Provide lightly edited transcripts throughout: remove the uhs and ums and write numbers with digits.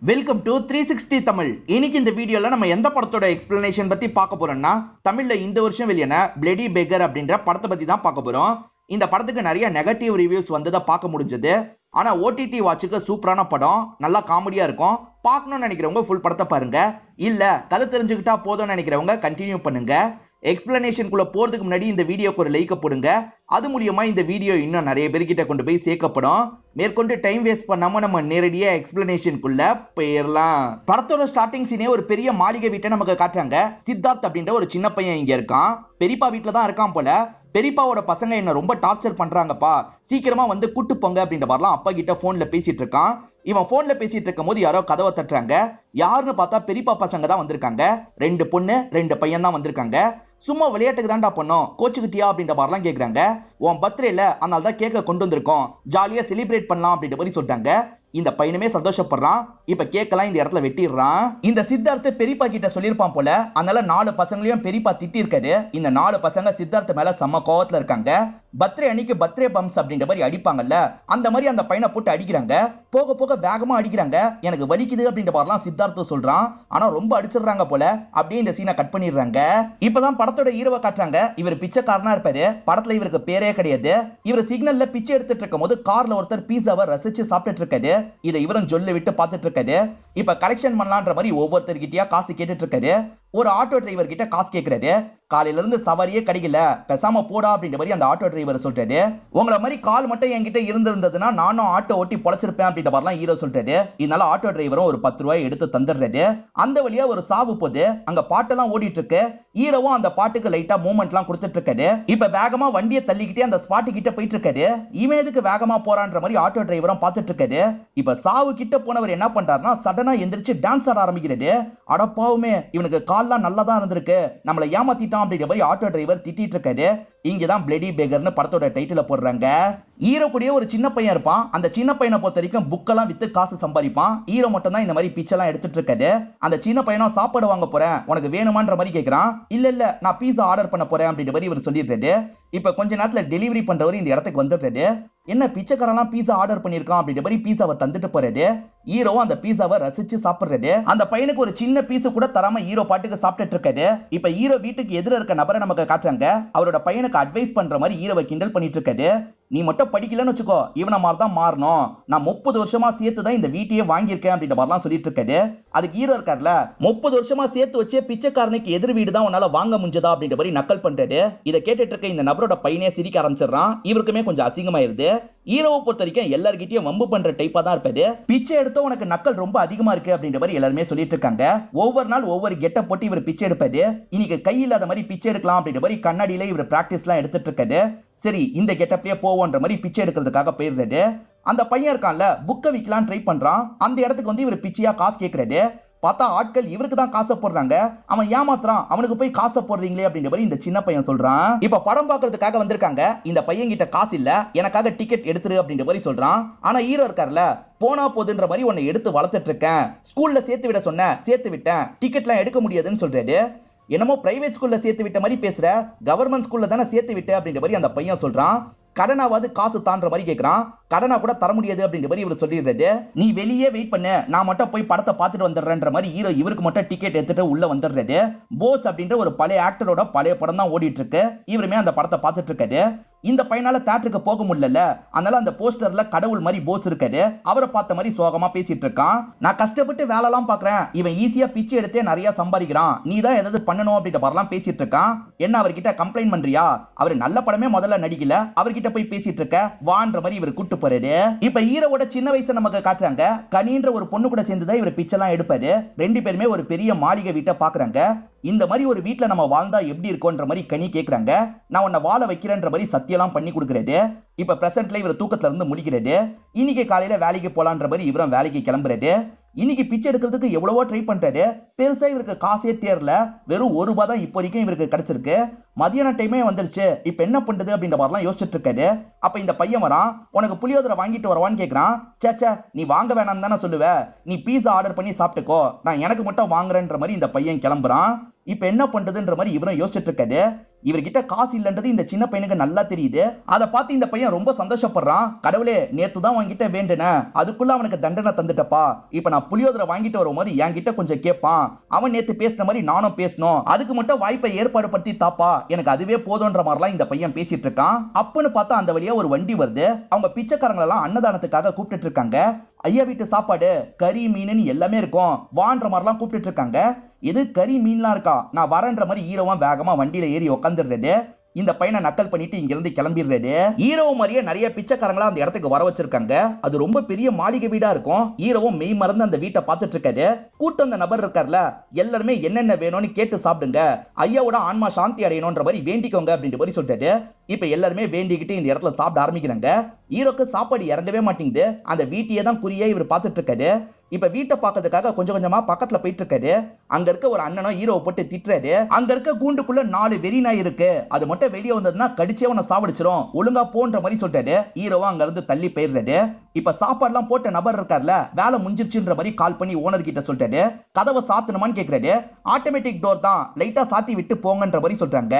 Welcome to 360 Tamil. இன்னைக்கு இந்த வீடியோல நம்ம எந்த படத்தோட எக்ஸ்பிளனேஷன் பத்தி பார்க்க போறோம்னா, தமிழ்ல இந்த வருஷம் வெளியான பிளடி பெக்கர் அப்படின்ற படத்தை பத்தி தான் பார்க்க போறோம். இந்த படத்துக்கு நிறைய நெகட்டிவ் ரிவ்யூஸ் வந்ததை பார்க்க முடிஞ்சது. ஆனா ஓடிடி வாட்சுக்கு சூப்பரான படம், நல்லா காமெடியா இருக்கும். பார்க்கணும்னு நினைக்கிறவங்க ஃபுல் படத்தை பாருங்க. இல்ல கதை தெரிஞ்சுக்கிட்டா போதும்னு நினைக்கிறவங்க கண்டினியூ பண்ணுங்க. எக்ஸ்பிளனேஷனுக்குள்ள போறதுக்கு முன்னாடி இந்த வீடியோக்கு ஒரு லைக் போடுங்க. அது மூலியமா இந்த வீடியோ இன்னும் நிறைய பேர்கிட்ட கொண்டு போய் சேர்க்கப்படும். மேற்கொண்டு டைம் வேஸ்ட் பண்ணாம நம்ம நேரடியா எக்ஸ்பிளனேஷனுக்குள்ள போயிடலாம். படத்தோட ஸ்டார்டிங் சீனே ஒரு பெரிய மாளிகை வீட்டை நமக்கு காட்டுறாங்க. சித்தார்த் அப்படின்ற ஒரு சின்ன பையன் இங்க இருக்கான். பெரியப்பா வீட்டுல தான் இருக்கான் போல. பெரியப்பாவோட பசங்க என்ன ரொம்ப டார்ச்சர் பண்றாங்கப்பா, சீக்கிரமா வந்து கூட்டு போங்க அப்படின்ற மாதிரிலாம் அப்பா கிட்ட போன்ல பேசிட்டு இருக்கான். இவன் போன்ல பேசிட்டு இருக்கும் போது யாரோ கதவை தட்டுறாங்க. யாருன்னு பார்த்தா பெரியப்பா பசங்க தான் வந்திருக்காங்க. 2 பொண்ணு 2 பையன் தான் வந்திருக்காங்க. சும்மா விளையாட்டுக்கு தான்டா பண்ணோம், கோச்சுக்கிட்டியா அப்படின்ற மாதிரிலாம் கேக்குறாங்க. உன் பர்த்டேல அதனால தான் கேக்க கொண்டு வந்திருக்கோம், ஜாலியா செலிப்ரேட் பண்ணலாம் அப்படின்ற மாதிரி சொல்லிட்டாங்க. இந்த பையனுமே சந்தோஷப்படுறான். இப்ப கேக்கலாம் இந்த இடத்துல வெட்டிடுறான். இந்த சித்தார்த்த பெரியப்பா கிட்ட சொல்லியிருப்பான் போல. அதனால 4 பசங்களையும் பெரியப்பா திட்டி இருக்காரு. இந்த 4 பசங்க சித்தார்த்த மேல செம்ம கோவத்துல இருக்காங்க. பர்த்டே அன்னைக்கு பர்த்டே பம்ப்ஸ் அப்படின்ற மாதிரி அடிப்பாங்கல்ல, அந்த மாதிரி அந்த பையனை போட்டு அடிக்கிறாங்க. போக போக வேகமா அடிக்கிறாங்க. எனக்கு வலிக்குது அப்படின்ற மாதிரிலாம் சித்தார்த்த சொல்றான். ஆனா ரொம்ப அடிச்சிடுறாங்க போல. அப்படியே இந்த சீனை கட் பண்ணிடுறாங்க. இப்பதான் படத்தோட ஹீரோவை காட்டுறாங்க. இவர் பிச்சைக்காரனா இருப்பாரு. படத்துல இவருக்கு பேரே கிடையாது. இவர் சிக்னல்ல பிச்சை எடுத்துட்டு இருக்கும் போது கார்ல ஒருத்தர் பீஸாவை ரசிச்சு சாப்பிட்டுட்டு இருக்காரு. இதை இவரும் ஜொல்ல விட்டு பார்த்துட்டு இருக்காரு. இப்ப கலெக்ஷன் பண்ணலான்ற மாதிரி ஒவ்வொருத்தர்கிட்டயா காசு கேட்டுட்டு இருக்காரு. ஒரு ஆட்டோ டிரைவர் கிட்ட காசு கேட்கிறாரு. காலையில இருந்து சவாரியே கிடைக்கல, பேசாம போடா அப்படின்ற மாதிரி அந்த ஆட்டோ டிரைவர் சொல்றாரு. உங்களை மாதிரி கால் மட்டும் என்கிட்ட இருந்திருந்ததுன்னா நானும் ஆட்டோ ஓட்டி பொழைச்சிருப்பேன் அப்படின்ற மாதிரிலாம் ஹீரோ சொல்றாரு. இதனால ஆட்டோ டிரைவரும் ஒரு 10 ரூபாய் எடுத்து தந்துடுறாரு. அந்த வழியா ஒரு சாவு போது அங்க பாட்டெல்லாம் ஓடிட்டு இருக்கு. ஹீரோவும் அந்த பாட்டுக்கு லைட்டா மூவ்மெண்ட் எல்லாம் கொடுத்துட்டு இருக்காரு. இப்ப வேகமா வண்டியை தள்ளிக்கிட்டே அந்த ஸ்பாட்டு கிட்ட போயிட்டு இருக்காரு. இவன் எதுக்கு வேகமா போறான்ற மாதிரி ஆட்டோ டிரைவரும் பார்த்துட்டு இருக்காரு. இப்ப சாவு கிட்ட போனவர் என்ன பண்றாருன்னா சடனா எந்திரிச்சு டான்ஸ் ஆட ஆரம்பிக்கிறாரு. அடப்பாவுமே, இவனுக்கு கால்லாம் நல்லா தான் இருந்திருக்கு, நம்மளை ஏமாத்திட்டான் அப்படின்ற மாதிரி ஆட்டோ டிரைவர் திட்டிட்டு இருக்காரு. இங்கதான் பிளடி பெக்கர்னு படத்தோட டைட்டில போடுறாங்க. ஹீரோ கூடயே ஒரு சின்ன பையன் இருப்பான். அந்த சின்ன பையனை பொறுத்த வரைக்கும் புக்கெல்லாம் வித்து காசு சம்பாதிப்பான். ஹீரோ மட்டும் தான் இந்த மாதிரி பிச்செல்லாம் எடுத்துட்டு இருக்காரு. அந்த சின்ன பையனும் சாப்பாடு வாங்க போறேன், உனக்கு வேணுமான்ற மாதிரி கேட்கிறான். இல்ல நான் பீஸா ஆர்டர் பண்ண போறேன் அப்படின்ற மாதிரி இவர் சொல்லிடுறாரு. இப்ப கொஞ்ச நேரத்துல டெலிவரி பண்றவர் இந்த இடத்துக்கு வந்துடுறாரு. என்ன பிச்சைக்காரெல்லாம் பீஸா ஆர்டர் பண்ணிருக்கான் அப்படின்ற மாதிரி பீஸாவை தந்துட்டு போறாரு. ஹீரோ அந்த பீஸாவை ரசிச்சு சாப்பிடுறாரு. அந்த பையனுக்கு ஒரு சின்ன பீஸ் கூட தராம ஹீரோ பாட்டுக்கு சாப்பிட்டுட்டு இருக்காரு. இப்ப ஹீரோ வீட்டுக்கு எதிர இருக்க நபரை நமக்கு காட்டுறாங்க. அவரோட பையனுக்கு அட்வைஸ் பண்ற மாதிரி ஹீரோவை கிண்டல் பண்ணிட்டு இருக்காரு. நீ மட்டும் படிக்கலன்னு வச்சுக்கோ, இவனை மாதிரி தான் மாறணும், நான் 30 வருஷமா சேர்த்து தான் இந்த வீட்டையே வாங்கியிருக்கேன் அப்படின்ற மாதிரிலாம் சொல்லிட்டு இருக்காரு. அதுக்கு ஹீரோ இருக்காருல, 30 வருஷமா சேர்த்து வச்சே பிச்சைக்காரனுக்கு எதிர் வீடு தான் உன்னால வாங்க முடிஞ்சதா அப்படின்ற மாதிரி நக்கல் பண்றாரு. இதை கேட்டுட்டு இருக்க இந்த நபரோட பையனே சிரிக்க ஆரம்பிச்சிடறான். இவருக்குமே கொஞ்சம் அசிங்கமாயிருது. ஹீரோவை பொறுத்த வரைக்கும் எல்லார்கிட்டயும் வம்பு பண்ற டைப்பா தான் இருப்பாரு. பிச்சை எடுத்தோ உனக்கு நக்கல் ரொம்ப அதிகமா இருக்கு அப்படின்ற மாதிரி எல்லாருமே சொல்லிட்டு இருக்காங்க. ஒவ்வொரு நாள் ஒவ்வொரு கெட்ட போட்டு இவர் பிச்சை எடுப்பாரு. இன்னைக்கு கை இல்லாத மாதிரி பிச்சை எடுக்கலாம் அப்படின்ற மாதிரி கண்ணாடியில இவர் பிராக்டிஸ் எல்லாம் எடுத்துட்டு இருக்காரு. சரி இந்த கெட்டப்லயே போவோன்ற மாதிரி பிச்சை எடுக்கிறதுக்காக போயிருந்தாரு. அந்த பையன் இருக்கான்ல, புக்கை விற்கலாம் ட்ரை பண்றான். அந்த இடத்துக்கு வந்து இவர் பிச்சையா காசு கேட்கிறாரு. பார்த்தா ஆட்கள் இவருக்கு தான் காசை போடுறாங்க. அவன் ஏமாத்துறான், அவனுக்கு போய் காசை போடுறீங்களே அப்படின்ற மாதிரி இந்த சின்ன பையன் சொல்றான். இப்ப படம் பார்க்கறதுக்காக வந்திருக்காங்க. இந்த பையன் கிட்ட காசு இல்ல, எனக்காக டிக்கெட் எடுத்துரு அப்படின்ற மாதிரி சொல்றான். ஆனா ஹீரோ இருக்காருல, போனா போதுன்ற மாதிரி உன்னை எடுத்து வளர்த்துட்டு இருக்கேன், ஸ்கூல்ல சேர்த்து விட சொன்ன சேர்த்து விட்டேன், டிக்கெட்லாம் எடுக்க முடியாதுன்னு சொல்றாரு. என்னமோ பிரைவேட் ஸ்கூல்ல சேர்த்து விட்ட மாதிரி பேசுற, கவர்மெண்ட் ஸ்கூல்ல தானே சேர்த்து விட்ட அப்படின்ற மாதிரி அந்த பையன் சொல்றான். கடனாவது காசு தான்ற மாதிரி கேட்கிறான். கடனா கூட தர முடியாது அப்படின்ற மாதிரி இவர் சொல்லிடுறாரு. நீ வெளியே வெயிட் பண்ணு, நான் மட்டும் போய் படத்தை பார்த்துட்டு வந்துடுறேன்ற மாதிரி ஹீரோ இவருக்கு மட்டும் டிக்கெட் எடுத்துட்டு உள்ள வந்துடுறாரு. போஸ் அப்படின்ற ஒரு பழைய ஆக்டரோட பழைய படம் தான் ஓடிட்டு இருக்கு. இவருமே அந்த படத்தை பார்த்துட்டு இருக்காரு. இந்த பையனால தியேட்டருக்கு போக முடியல, அதனால அந்த போஸ்டர்ல கடவுள் மாதிரி போஸ் இருக்காரு. அவரை பார்த்த மாதிரி சோகமா பேசிட்டு இருக்கான். நான் கஷ்டப்பட்டு வேலைலாம் பாக்குறேன், இவன் ஈஸியா பிச்சை எடுத்தே நிறைய சம்பாதிக்கிறான், நீ தான் ஏதாவது பண்ணணும் அப்படின்ற மாதிரிலாம் பேசிட்டு இருக்கான். என்ன அவர்கிட்ட கம்ப்ளைண்ட் பண்றியா? அவர் நல்ல படமே முதல்ல நடிக்கல, அவர்கிட்ட போய் பேசிட்டு இருக்க வான்ற மாதிரி இவர் கூட்டு போறாரு. இப்ப ஹீரோவோட சின்ன வயசை நமக்கு காட்டுறாங்க. கனின்ற ஒரு பொண்ணு கூட சேர்ந்துதான் இவர் பிச்சைலாம் எடுப்பாரு. 2 பேருமே ஒரு பெரிய மாளிகை வீட்டை பாக்குறாங்க. இந்த மாதிரி ஒரு வீட்டுல நம்ம வாழ்ந்தா எப்படி இருக்கும்ன்ற மாதிரி கனி கேக்குறாங்க. நான் உன்னை வாழ வைக்கிறேன்ற மாதிரி சத்தியெல்லாம் பண்ணி கொடுக்குறது. இப்ப பிரசன்ட்ல இவர் தூக்கத்துல இருந்து முழிக்கிறது. இன்னைக்கு காலையில வேலைக்கு போலான்ற மாதிரி இவரும் வேலைக்கு கிளம்புறாரு. இன்னைக்கு பிச்சை எடுக்கிறதுக்கு எவ்வளவோ ட்ரை பண்றாரு. பெருசா இவருக்கு காசே தேரல. வெறும் 1 ரூபாய் தான் இப்போ வரைக்கும் இவருக்கு கிடைச்சிருக்கு. மதியான டைமே வந்துருச்சு, இப்ப என்ன பண்றது அப்படின்ற மாதிரிலாம் யோசிச்சுட்டு இருக்காரு. அப்ப இந்த பையன் வரான். உனக்கு புளியோதரை வாங்கிட்டு வரவான்னு கேட்கிறான். சேச்சே, நீ வாங்க வேணாம் தானே சொல்லுவ, நீ பீஸா ஆர்டர் பண்ணி சாப்பிட்டுக்கோ, நான் எனக்கு மட்டும் வாங்குறேன்ற மாதிரி இந்த பையன் கிளம்புறான். இப்ப என்ன பண்றதுன்ற மாதிரி இவரும் யோசிச்சுட்டு இருக்காரு. இவர்கிட்ட காசு இல்லன்றது இந்த சின்ன பையனுக்கு நல்லா தெரியுது. அதை பார்த்து இந்த பையன் ரொம்ப சந்தோஷப்படுறான். கடவுளே, நேத்து தான் உன்கிட்ட வேண்டுன, அதுக்குள்ள அவனுக்கு தண்டனை தந்துட்டப்பா. இப்ப நான் புளியோதரை வாங்கிட்டு வரும்போது என்கிட்ட கொஞ்சம் கேட்பான். அவன் நேத்து பேசின மாதிரி நானும் பேசணும், அதுக்கு மட்டும் வாய்ப்பை ஏற்பாடு படுத்தி தாப்பா, எனக்கு அதுவே போதும்ன்ற மாதிரிலாம் இந்த பையன் பேசிட்டு இருக்கான். அப்பன்னு பார்த்தா அந்த வழியா ஒரு வண்டி வருது. அவங்க பிச்சைக்காரங்க எல்லாம் அன்னதானத்துக்காக கூப்பிட்டு இருக்காங்க. ஐயா வீட்டு சாப்பாடு கறி மீன் எல்லாமே இருக்கும் வான்ற மாதிரிலாம் கூப்பிட்டு இருக்காங்க. எது கறி மீன்லாம் இருக்கா, நான் வரேன்ற மாதிரி ஹீரோவா வேகமா வண்டியில ஏறி உட்காந்துடுறது. இந்த பையனை நக்கல் பண்ணிட்டு இங்க இருந்து கிளம்பிடுறாரு. ஹீரோ மாதிரியே நிறைய பிச்சைக்காரங்களா அந்த இடத்துக்கு வர வச்சிருக்காங்க. அது ரொம்ப பெரிய மாளிகை வீடா இருக்கும். ஹீரோவும் மெய் மறந்து அந்த வீட்டை பார்த்துட்டு இருக்காரு. கூட்டம் அந்த நபர் இருக்கார்ல, எல்லாருமே என்னென்ன வேணும்னு கேட்டு சாப்பிடுங்க, ஐயாவோட ஆன்மா சாந்தி அடையணும்ன்ற மாதிரி வேண்டிக்கோங்க அப்படின்ற மாதிரி சொல்லிட்டாரு. இப்ப எல்லாருமே வேண்டிக்கிட்டு இந்த இடத்துல சாப்பிட ஆரம்பிக்கிறாங்க. ஹீரோக்கு சாப்பாடு இறங்கவே மாட்டேங்குது. அந்த வீட்டையே தான் குறியா இவர் பார்த்துட்டு இருக்காரு. இப்ப வீட்டை பார்க்கறதுக்காக கொஞ்சம் கொஞ்சமா பக்கத்துல போயிட்டு இருக்காரு. அங்க இருக்க ஒரு அண்ணனும் ஹீரோவை போட்டு திட்டுறாரு. அங்க இருக்க கூண்டுக்குள்ள 4 வெறி நாய் இருக்கு, அது மட்டும் வெளியே வந்ததுன்னா கடிச்சே அவனை சாவடிச்சிரும், ஒழுங்கா போன்ற மாதிரி சொல்லிட்டாரு. ஹீரோவா அங்க இருந்து தள்ளி போயிடுறாரு. இப்ப சாப்பாடுலாம் போட்ட நபர் இருக்கார்ல, வேலை முடிஞ்சிருச்சுன்ற மாதிரி கால் பண்ணி ஓனர் கிட்ட சொல்லிட்டாரு. கதவை சாத்தணுமான்னு கேக்குறாரு. ஆட்டோமேட்டிக் டோர் தான், லைட்டா சாத்தி விட்டு போங்கன்ற மாதிரி சொல்றாங்க.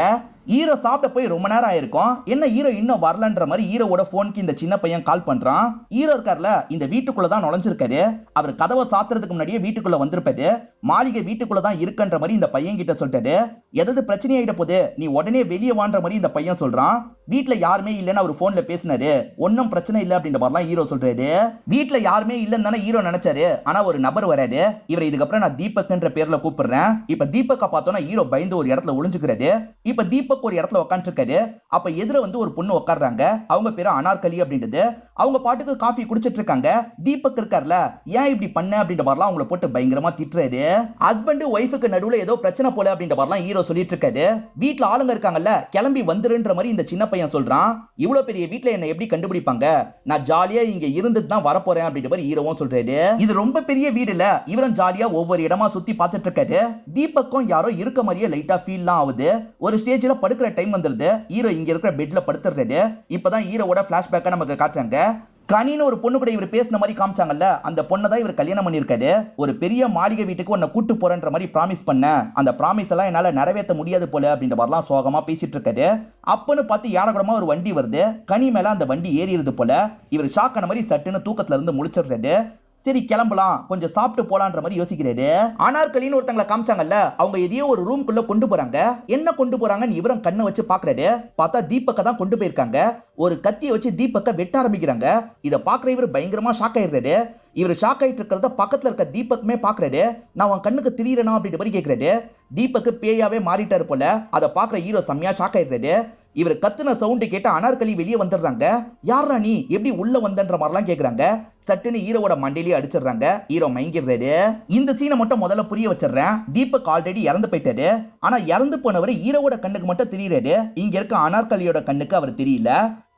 ஹீரோ சாப்பிட்ட போய் ரொம்ப நேரம் ஆயிருக்கும். என்ன ஹீரோ இன்னும் வரலன்ற மாதிரி ஹீரோவோட போனுக்கு இந்த சின்ன பையன் கால் பண்றான். ஹீரோ இருக்கார்ல, இந்த வீட்டுக்குள்ளதான் நுழைஞ்சிருக்காரு. அவர் கதவை சாத்துறதுக்கு முன்னாடியே வீட்டுக்குள்ள வந்திருப்பாரு. மாளிகை வீட்டுக்குள்ளதான் இருக்குன்ற மாதிரி இந்த பையன் கிட்ட சொல்லிட்டாரு. எதாவது பிரச்சனை ஆயிட போது, நீ உடனே வெளியே வான்ற மாதிரி இந்த பையன் சொல்றான். வீட்டுல யாருமே இல்லன்னு அவர் போன்ல பேசினாரு. ஒன்னும் பிரச்சனை இல்ல அப்படின்ற மாதிரிலாம் ஹீரோ சொல்றாரு. வீட்டுல யாருமே இல்லன்னு தானே ஹீரோ நினைச்சாரு. ஆனா ஒரு நபர் வராரு. இவர் இதுக்கப்புறம் நான் தீபக்ன்ற பேர்ல கூப்பிடுறேன். இப்ப தீபக்க பார்த்தோன்னா ஹீரோ பயந்து ஒரு இடத்துல ஒளிஞ்சுக்கிறாரு. இப்ப தீபக் ஒரு இடத்துல உட்காந்து இருக்காரு. அப்ப எதிர வந்து ஒரு பொண்ணு உட்கார்றாங்க. அவங்க பேரு அனார்கலி அப்படின்றது. அவங்க பாட்டுக்கு காஃபி குடிச்சிட்டு இருக்காங்க. தீபக் இருக்கார்ல, ஏன் இப்படி பண்ண அப்படின்ற மாதிரிலாம் அவங்கள போட்டு பயங்கரமா திட்டுறாரு. ஹஸ்பண்ட் ஒய்ஃபுக்கு நடுவுல ஏதோ பிரச்சனை போல அப்படின்ற மாதிரிலாம் ஹீரோ சொல்லிட்டு இருக்காரு. வீட்டுல ஆளுங்க இருக்காங்கல்ல, கிளம்பி வந்துருன்ற மாதிரி இந்த சின்ன பையன் சொல்றான். இவ்வளவு பெரிய வீட்டுல என்ன எப்படி கண்டுபிடிப்பாங்க, நான் ஜாலியா இங்க இருந்துட்டு தான் வரப்போறேன் அப்படின்ற மாதிரி ஹீரோவும் சொல்றாரு. இது ரொம்ப பெரிய வீடுல இவரும் ஜாலியா ஒவ்வொரு இடமா சுத்தி பார்த்துட்டு இருக்காரு. தீபக்கும் யாரோ இருக்க மாதிரியே லைட்டா ஃபீல்லாம் ஆகுது. ஒரு ஸ்டேஜ்ல படுக்கிற டைம் வந்துருது. ஹீரோ இங்க இருக்கிற பெட்ல படுத்துறாரு. இப்பதான் ஹீரோவோட பிளாஷ்பேக்கா நமக்கு காட்டுறாங்க. கனின்னு ஒரு பொண்ணு கூட இவர் பேசின மாதிரி காமிச்சாங்கல்ல, அந்த பொண்ணை தான் இவர் கல்யாணம் பண்ணிருக்காரு. ஒரு பெரிய மாளிகை வீட்டுக்கு உன்னை கூட்டு போறேன்ற மாதிரி ப்ராமிஸ் பண்ண, அந்த ப்ராமிஸ் எல்லாம் என்னால நிறைவேற்ற முடியாது போல அப்படின்ற மாதிரிலாம் சோகமா பேசிட்டு இருக்காரு. அப்பன்னு பார்த்து யாரக்கூடமா ஒரு வண்டி வருது. கனி மேல அந்த வண்டி ஏறிடுது போல. இவர் ஷாக் ஆன மாதிரி சட்டுன்னு தூக்கத்துல இருந்து முழிச்சிடுறாரு. சரி கிளம்பலாம், கொஞ்சம் சாப்பிட்டு போலான்ற மாதிரி யோசிக்கிறாரு. அனார்கலின்னு ஒருத்தங்களை காமிச்சாங்கல்ல, அவங்க எதையோ ஒரு ரூம்குள்ள கொண்டு போறாங்க. என்ன கொண்டு போறாங்கன்னு இவரும் கண்ணை வச்சு பாக்குறாரு. பார்த்தா தீபக்க தான் கொண்டு போயிருக்காங்க. ஒரு கத்தியை வச்சு தீபக்க வெட்ட ஆரம்பிக்கிறாங்க. இதை பாக்குற இவர் பயங்கரமா ஷாக் ஆயிடுறாரு. இவர் ஷாக் ஆயிட்டு இருக்கிறத பக்கத்துல இருக்க தீபக்குமே பாக்குறாரு. நான் உன் கண்ணுக்கு திரியறனா அப்படின்ற மாதிரி கேட்கிறாரு. தீபக்கு பேயாவே மாறிட்டாரு போல. அதை பாக்குற ஹீரோ செம்மையா ஷாக் ஆயிடுறாரு. இவர் கத்துன சவுண்ட் கேட்ட அனார்கலி வெளியே வந்துடுறாங்க. யாரா நீ, எப்படி உள்ள வந்தன்ற மாதிரிலாம் கேக்குறாங்க. சட்டுன்னு ஹீரோவோட மண்டையிலேயே அடிச்சிடுறாங்க. ஹீரோ மயங்கிடுறாரு. இந்த சீனை மட்டும் முதல்ல புரிய வச்சிடுறேன். தீபக் ஆல்ரெடி இறந்து போயிட்டாரு. ஆனா இறந்து போனவர் ஹீரோவோட கண்ணுக்கு மட்டும் தெரியுறாரு. இங்க இருக்க அனார்கலியோட கண்ணுக்கு அவர் தெரியல.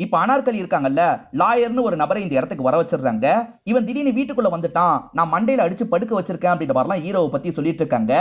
இப்ப அனார்கலி இருக்காங்கல்ல, லாயர்னு ஒரு நபரை இந்த இடத்துக்கு வர வச்சிடுறாங்க. இவன் திடீர்னு வீட்டுக்குள்ள வந்துட்டான், நான் மண்டையில அடிச்சு படுக்க வச்சிருக்கேன் அப்படின்ற மாதிரிலாம் ஹீரோவை பத்தி சொல்லிட்டு இருக்காங்க.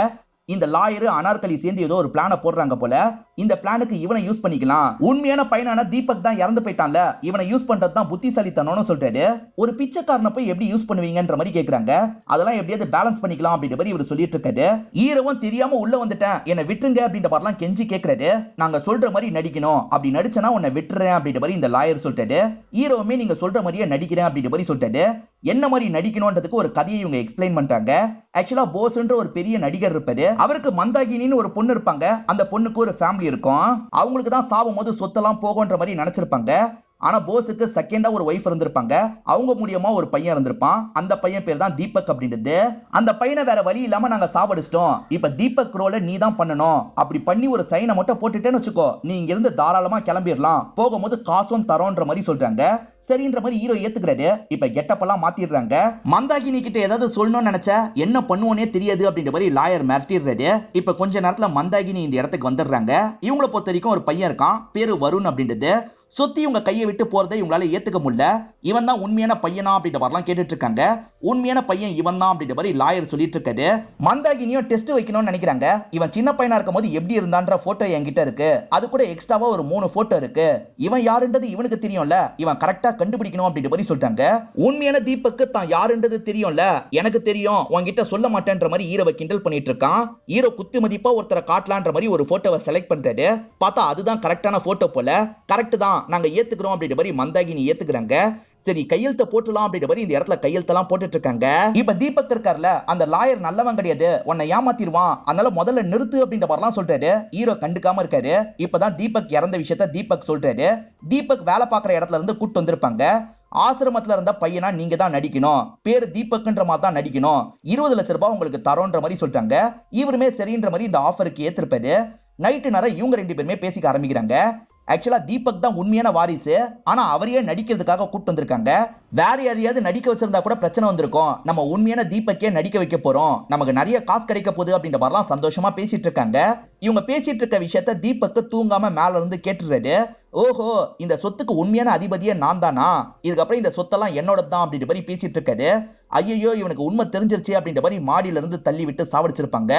இந்த லாயர் அனார்கலி சேர்ந்து ஏதோ ஒரு பிளான போடுறாங்க போல. இந்த பிளானுக்கு இவனை யூஸ் பண்ணிக்கலாம். உண்மையான பையனான தீபக் தான் இறந்து போயிட்டான்ல, இவனை யூஸ் பண்றது தான் புத்திசாலித்தனம்னு சொல்லிட்டாரு. ஒரு பிச்சைக்காரனை போய் எப்படி யூஸ் பண்ணுவீங்கன்ற மாதிரி கேக்குறாங்க. அதெல்லாம் எப்படியாவது பேலன்ஸ் பண்ணிக்கலாம் அப்படின்ற மாதிரி இவர் சொல்லிட்டு இருக்காரு. ஹீரோவும் தெரியாம உள்ள வந்துட்டேன், என்ன விட்டுருங்க அப்படின்ற மாதிரிலாம் கெஞ்சி கேட்கிறாரு. நாங்க சொல்ற மாதிரி நடிக்கணும், அப்படி நடிச்சனா உன்னை விட்டுறேன் அப்படின்ற மாதிரி இந்த லாயர் சொல்லிட்டாரு. ஹீரோவுமே நீங்க சொல்ற மாதிரியே நடிக்கிறேன் அப்படின்ற மாதிரி சொல்லிட்டாரு. என்ன மாதிரி நடிக்கணும்ன்றதுக்கு ஒரு கதையை இவங்க எக்ஸ்பிளைன் பண்றாங்க. ஆக்சுவலா போஸ்ன்ற ஒரு பெரிய நடிகர் இருப்பாரு. அவருக்கு மந்தாகினின்னு ஒரு பொண்ணு இருப்பாங்க. அந்த பொண்ணுக்கு ஒரு ஃபேமிலி இருக்கும். அவங்களுக்கு தான் சாவும் போது சொத்தெல்லாம் போகுன்ற மாதிரி நினைச்சிருப்பாங்க. ஆனா போஸுக்கு செகண்டா ஒரு வைஃப் இருந்திருப்பாங்க. அவங்க மூலியமா ஒரு பையன் இருந்திருப்பான். அந்த பையன் பேர் தான் தீபக் அப்படின்றது. அந்த பையனை வேற வழி இல்லாம நாங்க சாவடிச்சிட்டோம். இப்ப தீபக் ரோல நீ தான் பண்ணணும். அப்படி பண்ணி ஒரு சைனை மட்டும் போட்டுட்டேன்னு வச்சுக்கோ, நீ இங்க இருந்து தாராளமா கிளம்பிடலாம், போகும்போது காசும் தரோன்ற மாதிரி சொல்றாங்க. சரின்ற மாதிரி ஹீரோ ஏத்துக்கிறாரு. இப்ப கெட்டப்பெல்லாம் மாத்திடுறாங்க. மந்தாகினி கிட்ட ஏதாவது சொல்லணும்னு நினைச்ச என்ன பண்ணுவோனே தெரியாது அப்படின்ற மாதிரி லாயர் மிரட்டிடுறாரு. இப்ப கொஞ்ச நேரத்துல மந்தாகினி இந்த இடத்துக்கு வந்துடுறாங்க. இவங்களை பொறுத்த வரைக்கும் ஒரு பையன் இருக்கான், பேரு வருண் அப்படின்றது. சொத்து இவங்க கையை விட்டு போறதை இவங்களால ஏத்துக்க முடியல. இவன் தான் உண்மையான பையனா அப்படின்ற மாதிரிலாம் கேட்டுட்டு இருக்காங்க. உண்மையான பையன் இவன் தான் அப்படின்ற மாதிரி லாயர் சொல்லிட்டு இருக்காரு. மந்தாகினியும் டெஸ்ட் வைக்கணும்னு நினைக்கிறாங்க. இவன் சின்ன பையனா இருக்கும் போது எப்படி இருந்தான்ற போட்டோ என்கிட்ட இருக்கு. அது கூட எக்ஸ்ட்ராவா ஒரு 3 போட்டோ இருக்கு. இவன் யாருன்றது இவனுக்கு தெரியும்ல, இவன் கரெக்டா கண்டுபிடிக்கணும் அப்படின்ற மாதிரி சொல்லிட்டாங்க. உண்மையான தீபக்கு தான் யாருன்றது தெரியும்ல, எனக்கு தெரியும், உன்கிட்ட சொல்ல மாட்டேன்ற மாதிரி ஹீரோவை கிண்டல் பண்ணிட்டு இருக்கான். ஹீரோ குத்து மதிப்பா ஒருத்தரை காட்டலான்ற மாதிரி ஒரு போட்டோவை செலக்ட் பண்றாரு. பார்த்தா அதுதான் கரெக்டான போட்டோ போல. கரெக்ட் தான், நாங்க ஏத்துக்கிறோம் அப்படின்ற மாதிரி மந்தாகினி ஏத்துக்கிறாங்க. சரி கையெழுத்த போட்டுலாம் அப்படின்ற மாதிரி இந்த இடத்துல கையெழுத்தெல்லாம் போட்டுட்டு இருக்காங்க. இப்ப தீபக் இருக்கார்ல, அந்த லாயர் நல்லவன் கிடையாது, உன்னை ஏமாத்திடுவான், அதனால முதல்ல நிறுத்து அப்படின்ற மாதிரிலாம் சொல்றாரு. ஹீரோ கண்டுக்காம இருக்காரு. இப்பதான் தீபக் இறந்த விஷயத்த தீபக் சொல்றாரு. தீபக் வேலை பார்க்குற இடத்துல இருந்து கூட்டு வந்திருப்பாங்க. ஆசிரமத்துல இருந்த பையனா நீங்க தான் நடிக்கணும், பேரு தீபக்ன்ற மாதிரி தான் நடிக்கணும், 20 லட்சம் ரூபாய் உங்களுக்கு தரோன்ற மாதிரி சொல்லிட்டாங்க. இவருமே சரின்ற மாதிரி இந்த ஆஃபருக்கு ஏத்திருப்பாரு. நைட்டு நேரம் இவங்க 2 பேருமே பேசிக்க ஆரம்பிக்கிறாங்க. ஆக்சுவலா தீபக் தான் உண்மையான வாரிசு, ஆனா அவரையே நடிக்கிறதுக்காக கூப்பிட்டு வந்திருக்காங்க. வேற யாரையாவது நடிக்க வச்சிருந்தா கூட பிரச்சனை வந்திருக்கும். நம்ம உண்மையான தீபக்கே நடிக்க வைக்க போறோம், நமக்கு நிறைய காசு கிடைக்க போகுது அப்படின்ற மாதிரிலாம் சந்தோஷமா பேசிட்டு இருக்காங்க. இவங்க பேசிட்டு இருக்க விஷயத்த தீபக் தூங்காம மேல இருந்து கேட்டுறாரு. ஓஹோ, இந்த சொத்துக்கு உண்மையான அதிபதியே நான் தானா, இதுக்கப்புறம் இந்த சொத்தெல்லாம் என்னோட தான் அப்படின்ற மாதிரி பேசிட்டு இருக்காரு. ஐயோ, இவனுக்கு உண்மை தெரிஞ்சிருச்சு அப்படின்ற மாதிரி மாடியில இருந்து தள்ளி விட்டு சாவடிச்சிருப்பாங்க.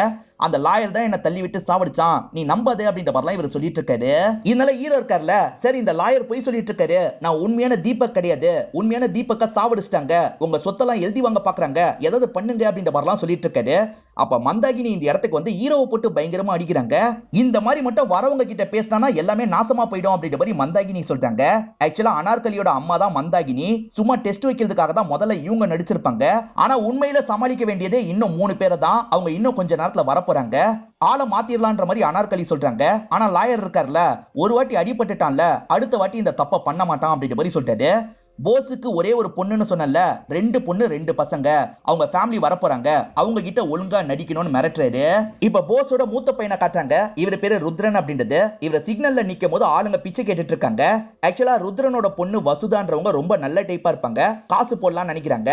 அந்த லாயர் தான் என்ன தள்ளி விட்டு சாவடிச்சான், நீ நம்பாது அப்படின்ற மாதிரிலாம் இவர் சொல்லிட்டு இருக்காரு. இதனால ஹீரோ இருக்கார்ல, சரி இந்த லாயர் போய் சொல்லிட்டு இருக்காரு, நான் உண்மையான தீபக் கிடையாது, உண்மையான தீபக்க சாவடிச்சிட்டாங்க, உங்க சொத்தெல்லாம் எழுதி வாங்க பாக்குறாங்க, ஏதாவது பண்ணுங்க அப்படின்ற மாதிரிலாம் சொல்லிட்டு இருக்காரு. அப்ப மந்தாகினி இந்த இடத்துக்கு வந்து ஹீரோவை போட்டு பயங்கரமா அடிக்கிறாங்க. இந்த மாதிரி மட்டும் வரவங்க கிட்ட பேசினா எல்லாமே நாசமா போயிடும் அப்படின்ற மாதிரி மந்தாகினி சொல்றாங்க. ஆக்சுவலா அனார்கலியோட அம்மா தான் மந்தாகினி. சும்மா டெஸ்ட் வைக்கிறதுக்காக தான் முதல்ல இவங்க நடிச்சிருப்பாங்க. ஆனா உண்மையில சமாளிக்க வேண்டியதே இன்னும் 3 பேரை தான். அவங்க இன்னும் கொஞ்ச நேரத்துல வரப்போறாங்க. ஆளை மாத்திரலான்ற மாதிரி அனார்கலி சொல்றாங்க. ஆனா லாயர் இருக்கார்ல, ஒரு வாட்டி அடிபட்டுட்டான்ல, அடுத்த வாட்டி இந்த தப்ப பண்ண மாட்டான் அப்படின்ற மாதிரி சொல்லிட்டாரு. போஸுக்கு ஒரே ஒரு பொண்ணுன்னு சொன்னல, 2 பொண்ணு 2 பசங்க, அவங்க ஃபேமிலி வரப்போறாங்க, அவங்க கிட்ட ஒழுங்கா நடிக்கணும்னு மிரட்டுறாரு. இப்ப போஸோட மூத்த பையனை காட்டுறாங்க. இவர் பேரு ருத்ரன் அப்படின்றது. இவர சிக்னல்ல நிக்கும் போது ஆளுங்க பிச்சை கேட்டுட்டு இருக்காங்க. ஆக்சுவலா ருத்ரனோட பொண்ணு வசுதான்றவங்க ரொம்ப நல்ல டைப்பா இருப்பாங்க, காசு போடலாம்னு நினைக்கிறாங்க.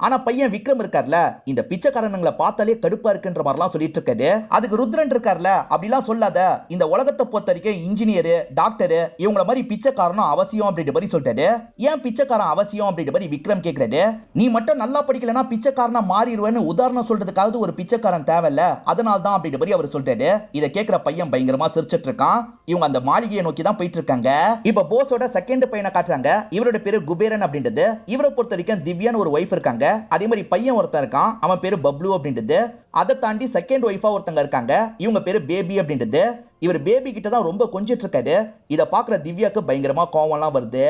ஆனா பையன் விக்ரம் இருக்கார்ல, இந்த பிச்சைக்காரனுங்களை பார்த்தாலே கடுப்பா இருக்குன்ற மாதிரிலாம் சொல்லிட்டு இருக்காரு. அதுக்கு ருத்ரன் இருக்கார்ல, அப்படிலாம் சொல்லாத, இந்த உலகத்தை பொறுத்த வரைக்கும் இன்ஜினியர், டாக்டர் இவங்கள மாதிரி பிச்சைக்காரனும் அவசியம் அப்படின்ற மாதிரி சொல்லிட்டாரு. ஏன் பிச்சைக்காரன் அவசியம் அப்படின்ற மாதிரி விக்ரம் கேட்கிறாரு. நீ மட்டும் நல்லா படிக்கலன்னா பிச்சைக்காரனா மாறிடுவேன்னு உதாரணம் சொல்றதுக்காவது ஒரு பிச்சைக்காரன் தேவையில்ல, அதனால தான் அப்படின்ற மாதிரி அவர் சொல்லிட்டாரு. இதை கேட்கிற பையன் பயங்கரமா சிரிச்சிட்டு இருக்கான். இவங்க அந்த மாளிகையை நோக்கி தான் போயிட்டு இருக்காங்க. இப்ப போஸோட செகண்ட் பையனை காட்டுறாங்க. இவரோட பேரு குபேரன் அப்படின்றது. இவரை பொறுத்த வரைக்கும் திவ்யான்னு ஒரு ஒய்ஃப் இருக்காங்க. அதே மாதிரி பையன் ஒருத்தன் இருக்கான், அவன் பேரு பப்ளு அப்படின்றது. அதை தாண்டி செகண்ட் ஒய்ஃபா ஒருத்தங்க இருக்காங்க, இவங்க பேரு பேபி அப்படின்றது. இவர் பேபி கிட்ட தான் ரொம்ப கொஞ்சிட்டு இருக்காரு. இத பாக்குற திவ்யாக்கு பயங்கரமா கோவம்லாம் வருது.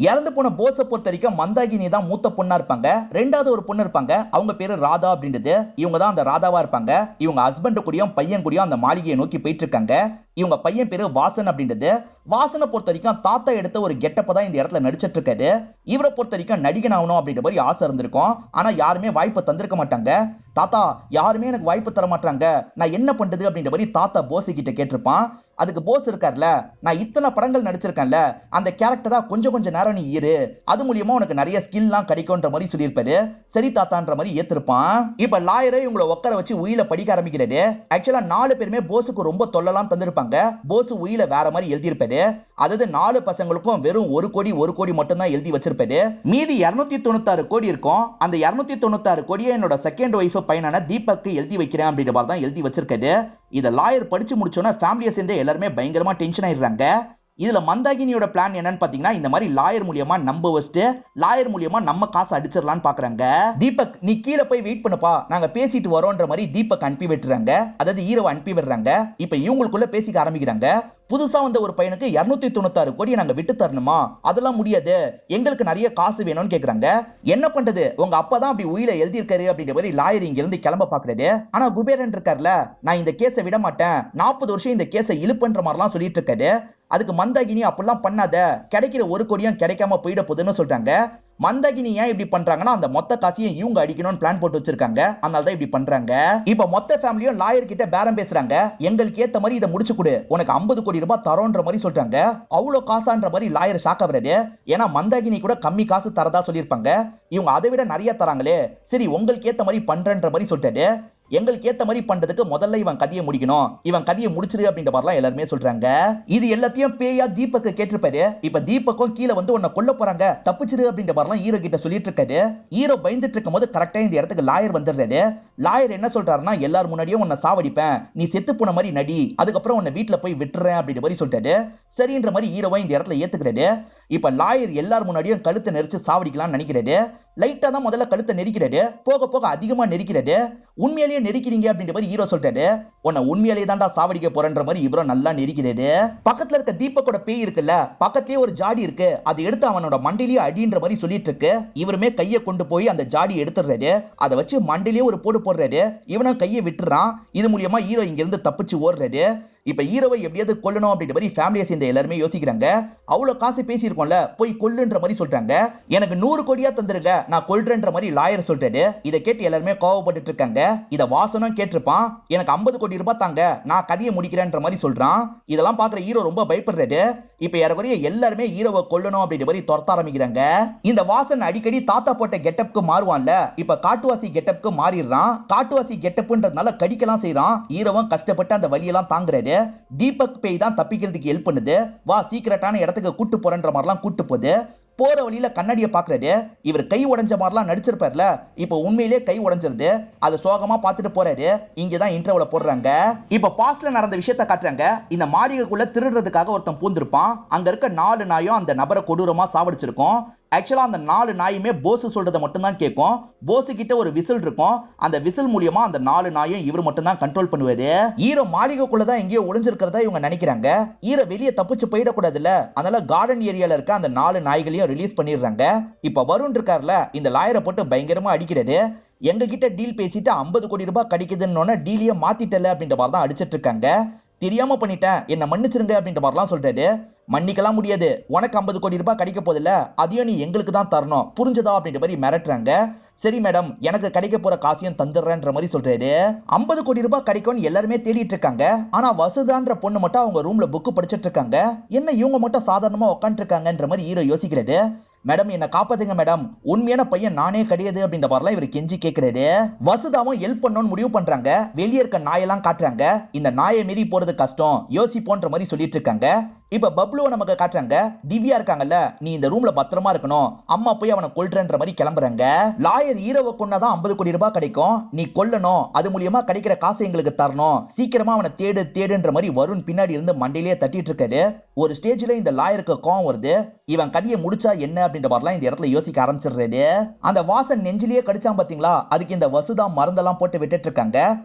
இறந்து போன போஸை பொறுத்த வரைக்கும் மந்தாகினி தான் மூத்த பொண்ணா இருப்பாங்க. ரெண்டாவது ஒரு பொண்ணு இருப்பாங்க, அவங்க பேரு ராதா அப்படின்றது. இவங்க தான் அந்த ராதாவா இருப்பாங்க. இவங்க ஹஸ்பண்ட் கூடயும் பையன் கூடயும் அந்த மாளிகையை நோக்கி போயிட்டு இருக்காங்க. இவங்க பையன் பேரு வாசன் அப்படின்றது. வாசனை பொறுத்த வரைக்கும் தாத்தா எடுத்த ஒரு கெட்டப்ப தான் இந்த இடத்துல நடிச்சிட்டு இருக்காரு. இவரை பொறுத்த வரைக்கும் நடிகன் ஆகணும் அப்படின்ற மாதிரி ஆசை இருந்திருக்கும். ஆனா யாருமே வாய்ப்பை தந்திருக்க மாட்டாங்க. தாத்தா யாருமே எனக்கு வாய்ப்பு தர மாட்டாங்க, நான் என்ன பண்றது அப்படின்ற மாதிரி தாத்தா போஸ் கிட்ட கேட்டிருப்பான். அதுக்கு போஸ் இருக்கார்ல, நான் இத்தனை படங்கள் நடிச்சிருக்கேன்ல, அந்த கேரக்டரா கொஞ்சம் நேரம் நீ இரு, அது மூலியமா உனக்கு நிறைய ஸ்கில்லாம் கிடைக்கும்ன்ற மாதிரி சொல்லியிருப்பாரு. சரி தாத்தான்ற மாதிரி ஏத்திருப்பான். இப்ப லாயரை இவங்களை உட்கார வச்சு உயில படிக்க ஆரம்பிக்கிறாரு. ஆக்சுவலா 4 பேருமே போஸுக்கு ரொம்ப தொல்லலாம் தந்திருப்பாங்க. போஸ் உயில வேற மாதிரி எழுதியிருப்பாரு. அதாவது 4 பசங்களுக்கும் வெறும் 1 கோடி மட்டும் தான் எழுதி வச்சிருப்பாரு. மீதி 296 கோடி இருக்கும். அந்த 296 கோடியை என்னோட செகண்ட் ஒய்ஃப் பையனான தீபக்கு எழுதி வைக்கிறேன் அப்படின்ற மாதிரி தான் எழுதி வச்சிருக்காரு. இத லாயர் படிச்சு முடிச்சோன்னா ஃபேமிலியை சேர்ந்து எல்லாருமே பயங்கரமா டென்ஷன் ஆயிடுறாங்க. இதுல மந்தாகினியோட பிளான் என்னன்னு பாத்தீங்கன்னா, இந்த மாதிரி லாயர் மூலியமா நம்ப வச்சுட்டு லாயர் மூலியமா நம்ம காசு அடிச்சிடலாம்னு பாக்குறாங்க. தீபக் நீ கீழே போய் வெயிட் பண்ணுப்பா, நாங்க பேசிட்டு வரோன்ற மாதிரி தீபக் அனுப்பி விட்டுறாங்க. அதாவது ஹீரோவை அனுப்பி விடுறாங்க. இப்ப இவங்களுக்குள்ள பேசிக்க ஆரம்பிக்கிறாங்க. புதுசா வந்த ஒரு பையனுக்கு 296 கோடி நாங்க விட்டு தரணுமா, அதெல்லாம் முடியாது, எங்களுக்கு நிறைய காசு வேணும்னு கேக்குறாங்க. என்ன பண்றது, உங்க அப்பா தான் அப்படி உயில எழுதியிருக்காரு அப்படின்ற மாதிரி லாயர் இங்க இருந்து கிளம்ப பாக்குறாரு. ஆனா குபேரன் இருக்கார்ல, நான் இந்த கேஸை விட மாட்டேன், 40 வருஷம் இந்த கேஸை இழுப்புன்ற மாதிரிலாம் சொல்லிட்டு இருக்காரு. அதுக்கு மந்தாகினி அப்படிலாம் பண்ணாத, கிடைக்கிற 1 கோடியும் கிடைக்காம போயிட போகுதுன்னு சொல்றாங்க. மந்தாகினி ஏன் இப்படி பண்றாங்கன்னா, அந்த மொத்த காசையும் இவங்க அடிக்கணும்னு பிளான் போட்டு வச்சிருக்காங்க, அதனால தான் இப்படி பண்றாங்க. இப்ப மொத்த ஃபேமிலியும் லாயர் கிட்ட பேரம் பேசுறாங்க. எங்களுக்கு ஏத்த மாதிரி இதை முடிச்சு கொடு, உனக்கு 50 கோடி ரூபாய் தரோன்ற மாதிரி சொல்றாங்க. அவ்வளவு காசான்ற மாதிரி லாயர் ஷாக் ஆகுறாரு. ஏன்னா மந்தாகினி கூட கம்மி காசு தரதா சொல்லியிருப்பாங்க. இவங்க அதை விட நிறைய தராங்களே, சரி உங்களுக்கு ஏத்த மாதிரி பண்றன்ற மாதிரி சொல்லிட்டாரு. எங்களுக்கு ஏத்த மாதிரி பண்றதுக்கு முதல்ல இவன் கதையை முடிக்கணும், இவன் கதையை முடிச்சிரு அப்படின்ற மாதிரிலாம் எல்லாருமே சொல்றாங்க. இது எல்லாத்தையும் பேயா தீபக் கேட்டிருப்பாரு. இப்ப தீபக்கும் கீழே வந்து உன்னை கொல்ல போறாங்க, தப்பிச்சிரு அப்படின்ற மாதிரிலாம் ஹீரோ கிட்ட சொல்லிட்டு இருக்காரு. ஹீரோ பயந்துட்டு இருக்கும் போது கரெக்டா இந்த இடத்துக்கு லாயர் வந்துடுறாரு. லாயர் என்ன சொல்றாருன்னா, எல்லாரும் முன்னாடியும் உன்னை சாவடிப்பேன், நீ செத்து போன மாதிரி நடி, அதுக்கப்புறம் உன்னை வீட்டுல போய் விட்டுறேன் அப்படின்ற மாதிரி சொல்லிட்டாரு. சரின்ற மாதிரி ஹீரோவை இந்த இடத்துல ஏத்துக்கிறாரு. இப்ப லாயர் எல்லாரும் முன்னாடியும் கழுத்தை நெரிச்சு சாவடிக்கலாம்னு நினைக்கிறாரு. லைட்டா தான் முதல்ல கழுத்தை நெரிக்கிறாரு, போக போக அதிகமா நெரிக்கிறாரு. உண்மையிலேயே நெரிக்கிறீங்க அப்படின்ற மாதிரி ஹீரோ சொல்றாரு. உன்னை உண்மையிலேயே தான்டா சாவடிக்க போறன்ற மாதிரி இவரும் நல்லா நெரிக்கிறாரு. பக்கத்துல இருக்க தீபக்கோட பேய் இருக்குல்ல, பக்கத்திலேயே ஒரு ஜாடி இருக்கு, அதை எடுத்து அவனோட மண்டையிலேயே அடின்ற மாதிரி சொல்லிட்டு இருக்கு. இவருமே கையை கொண்டு போய் அந்த ஜாடி எடுத்துடுறாரு. அதை வச்சு மண்டையிலேயே ஒரு போடு போடுறாரு. இவனும் கையை விட்டுறான். இது மூலியமா ஹீரோ இங்க இருந்து தப்பிச்சு ஓடுறாரு. இப்ப ஹீரோவை எப்படியாவது கொல்லணும் அப்படின்ற மாதிரி ஃபேமிலியை சேர்ந்த எல்லாருமே யோசிக்கிறாங்க. அவ்வளவு காசு பேசியிருக்கோம்ல, போய் கொல்லுன்ற மாதிரி சொல்றாங்க. எனக்கு 100 கோடியா தந்துருங்க, நான் கொல்றேன்ற மாதிரி லாயர் சொல்றாரு. இதை கேட்டு எல்லாருமே கோவப்பட்டு இருக்காங்க. இத வாசனும் கேட்டிருப்பான். எனக்கு 50 கோடி ரூபாய் தாங்க, நான் கதையை முடிக்கிறேன்ற மாதிரி சொல்றான். இதெல்லாம் பாக்குற ஹீரோ ரொம்ப பயப்படுறாரு. இப்ப ஏறக்குறைய எல்லாருமே ஹீரோவை கொல்லணும் அப்படின்ற மாதிரி துரத்த ஆரம்பிக்கிறாங்க. இந்த வாசன் அடிக்கடி தாத்தா போட்ட கெட்டப்க்கு மாறுவான்ல, இப்ப காட்டுவாசி கெட்டப்க்கு மாறிடுறான். காட்டுவாசி கெட்டப்ன்றதுனால கடிக்கலாம் செய்யறான். ஹீரோவும் கஷ்டப்பட்டு அந்த வழியெல்லாம் தாங்குறாரு. தீபக் பேய் தான் தப்பிக்கிறதுக்கு ஹெல்ப் பண்ணுது. வா சீக்கிரட்டான இடத்துக்கு கூட்டு போறன்ற மாதிரிலாம் கூட்டு போகுது. போற வழியில கண்ணாடியை பாக்குறாரு. இவர் கை உடைஞ்ச மாதிரிலாம் நடிச்சிருப்பார்ல, இப்ப உண்மையிலே கை உடைஞ்சிருது. அதை சோகமா பார்த்துட்டு போறாரு. இங்கதான் இன்டர்வல போடுறாங்க. இப்ப பாஸ்ட்ல நடந்த விஷயத்தை காட்டுறாங்க. இந்த மாளிகைக்குள்ள திருடுறதுக்காக ஒருத்தன் பூந்திருப்பான். அங்க இருக்க 4 நாயும் அந்த நபரை கொடூரமா சாவடிச்சிருக்கும். ஆக்சுவலா அந்த 4 நாயுமே போஸ் சொல்றதை மட்டும் தான் கேட்கும். போஸ் கிட்ட ஒரு விசில் இருக்கும். அந்த விசில் மூலியமா அந்த 4 நாயும் இவர் மட்டும் தான் கண்ட்ரோல் பண்ணுவாரு. ஹீரோ மாளிகைக்குள்ளதான் எங்கேயோ ஒளிஞ்சிருக்கிறதா இவங்க நினைக்கிறாங்க. ஹீரோ வெளியே தப்பிச்சு போயிடக்கூடாதுல்ல, அதனால கார்டன் ஏரியால இருக்க அந்த 4 நாய்களையும் ரிலீஸ் பண்ணிடுறாங்க. இப்ப வருண் இருக்கார்ல, இந்த லாயரை போட்டு பயங்கரமா அடிக்கிறாரு. எங்க கிட்ட டீல் பேசிட்டு 50 கோடி ரூபாய் கிடைக்குதுன்னு டீலியே மாத்திட்டல அப்படின்ற மாதிரி தான் அடிச்சிட்டு இருக்காங்க. தெரியாம பண்ணிட்டேன், என்ன மன்னிச்சிருங்க அப்படின்ற மாதிரிலாம் சொல்றாரு. மன்னிக்கலாம் முடியாது, உனக்கு 50 கோடி ரூபாய் கிடைக்க போதில்ல, அதையும் நீ எங்களுக்கு தான் தரணும், புரிஞ்சதா அப்படின்ற மாதிரி மிரட்டுறாங்க. சரி மேடம், எனக்கு கிடைக்க போற காசையும் தந்துடுறேன்ற மாதிரி சொல்றாரு. 50 கோடி ரூபாய் கிடைக்கும்னு எல்லாருமே தேடிட்டு இருக்காங்க. ஆனா வசுதான்ற பொண்ணு மட்டும் அவங்க ரூம்ல புக் படிச்சிட்டு இருக்காங்க. என்ன இவங்க மட்டும் சாதாரணமா உட்காந்துட்டு இருக்காங்கன்ற மாதிரி ஹீரோ யோசிக்கிறது. மேடம் என்ன காப்பாத்துங்க மேடம், உண்மையான பையன் நானே கிடையாது அப்படின்ற மாதிரிலாம் இவர் கெஞ்சி கேட்கிறாரு. வசுதாவும் ஹெல்ப் பண்ணணும்னு முடிவு பண்றாங்க. வெளியே இருக்க நாயெல்லாம் காட்டுறாங்க. இந்த நாயை மீறி போறது கஷ்டம், யோசிப்போன்ற மாதிரி சொல்லிட்டு இருக்காங்க. இப்ப பப்ளுவை நமக்கு காட்டுறாங்க. திவ்யா இருக்காங்கல்ல, நீ இந்த ரூம்ல பத்திரமா இருக்கணும், அம்மா போய் அவனை கொல்றன்ற மாதிரி கிளம்புறாங்க. லாயர் ஹீரோவை கொன்னாதான் 50 கோடி ரூபாய் கிடைக்கும், நீ கொல்லணும், அது மூலியமா கிடைக்கிற காசை எங்களுக்கு தரணும், சீக்கிரமா அவனை தேடு தேடுன்ற மாதிரி வருண் பின்னாடி இருந்து மண்டையிலேயே தட்டிட்டு இருக்காரு. ஒரு ஸ்டேஜ்ல இந்த லாயருக்கு கோவம் வருது. இவன் கதையை முடிச்சா என்ன அப்படின்ற மாதிரிலாம் இந்த இடத்துல யோசிக்க ஆரம்பிச்சிடுறாரு. அந்த வாசன் நெஞ்சிலேயே கடிச்சான் பாத்தீங்களா, அதுக்கு இந்த வசுதா மருந்தெல்லாம் போட்டு விட்டுட்டு இருக்காங்க.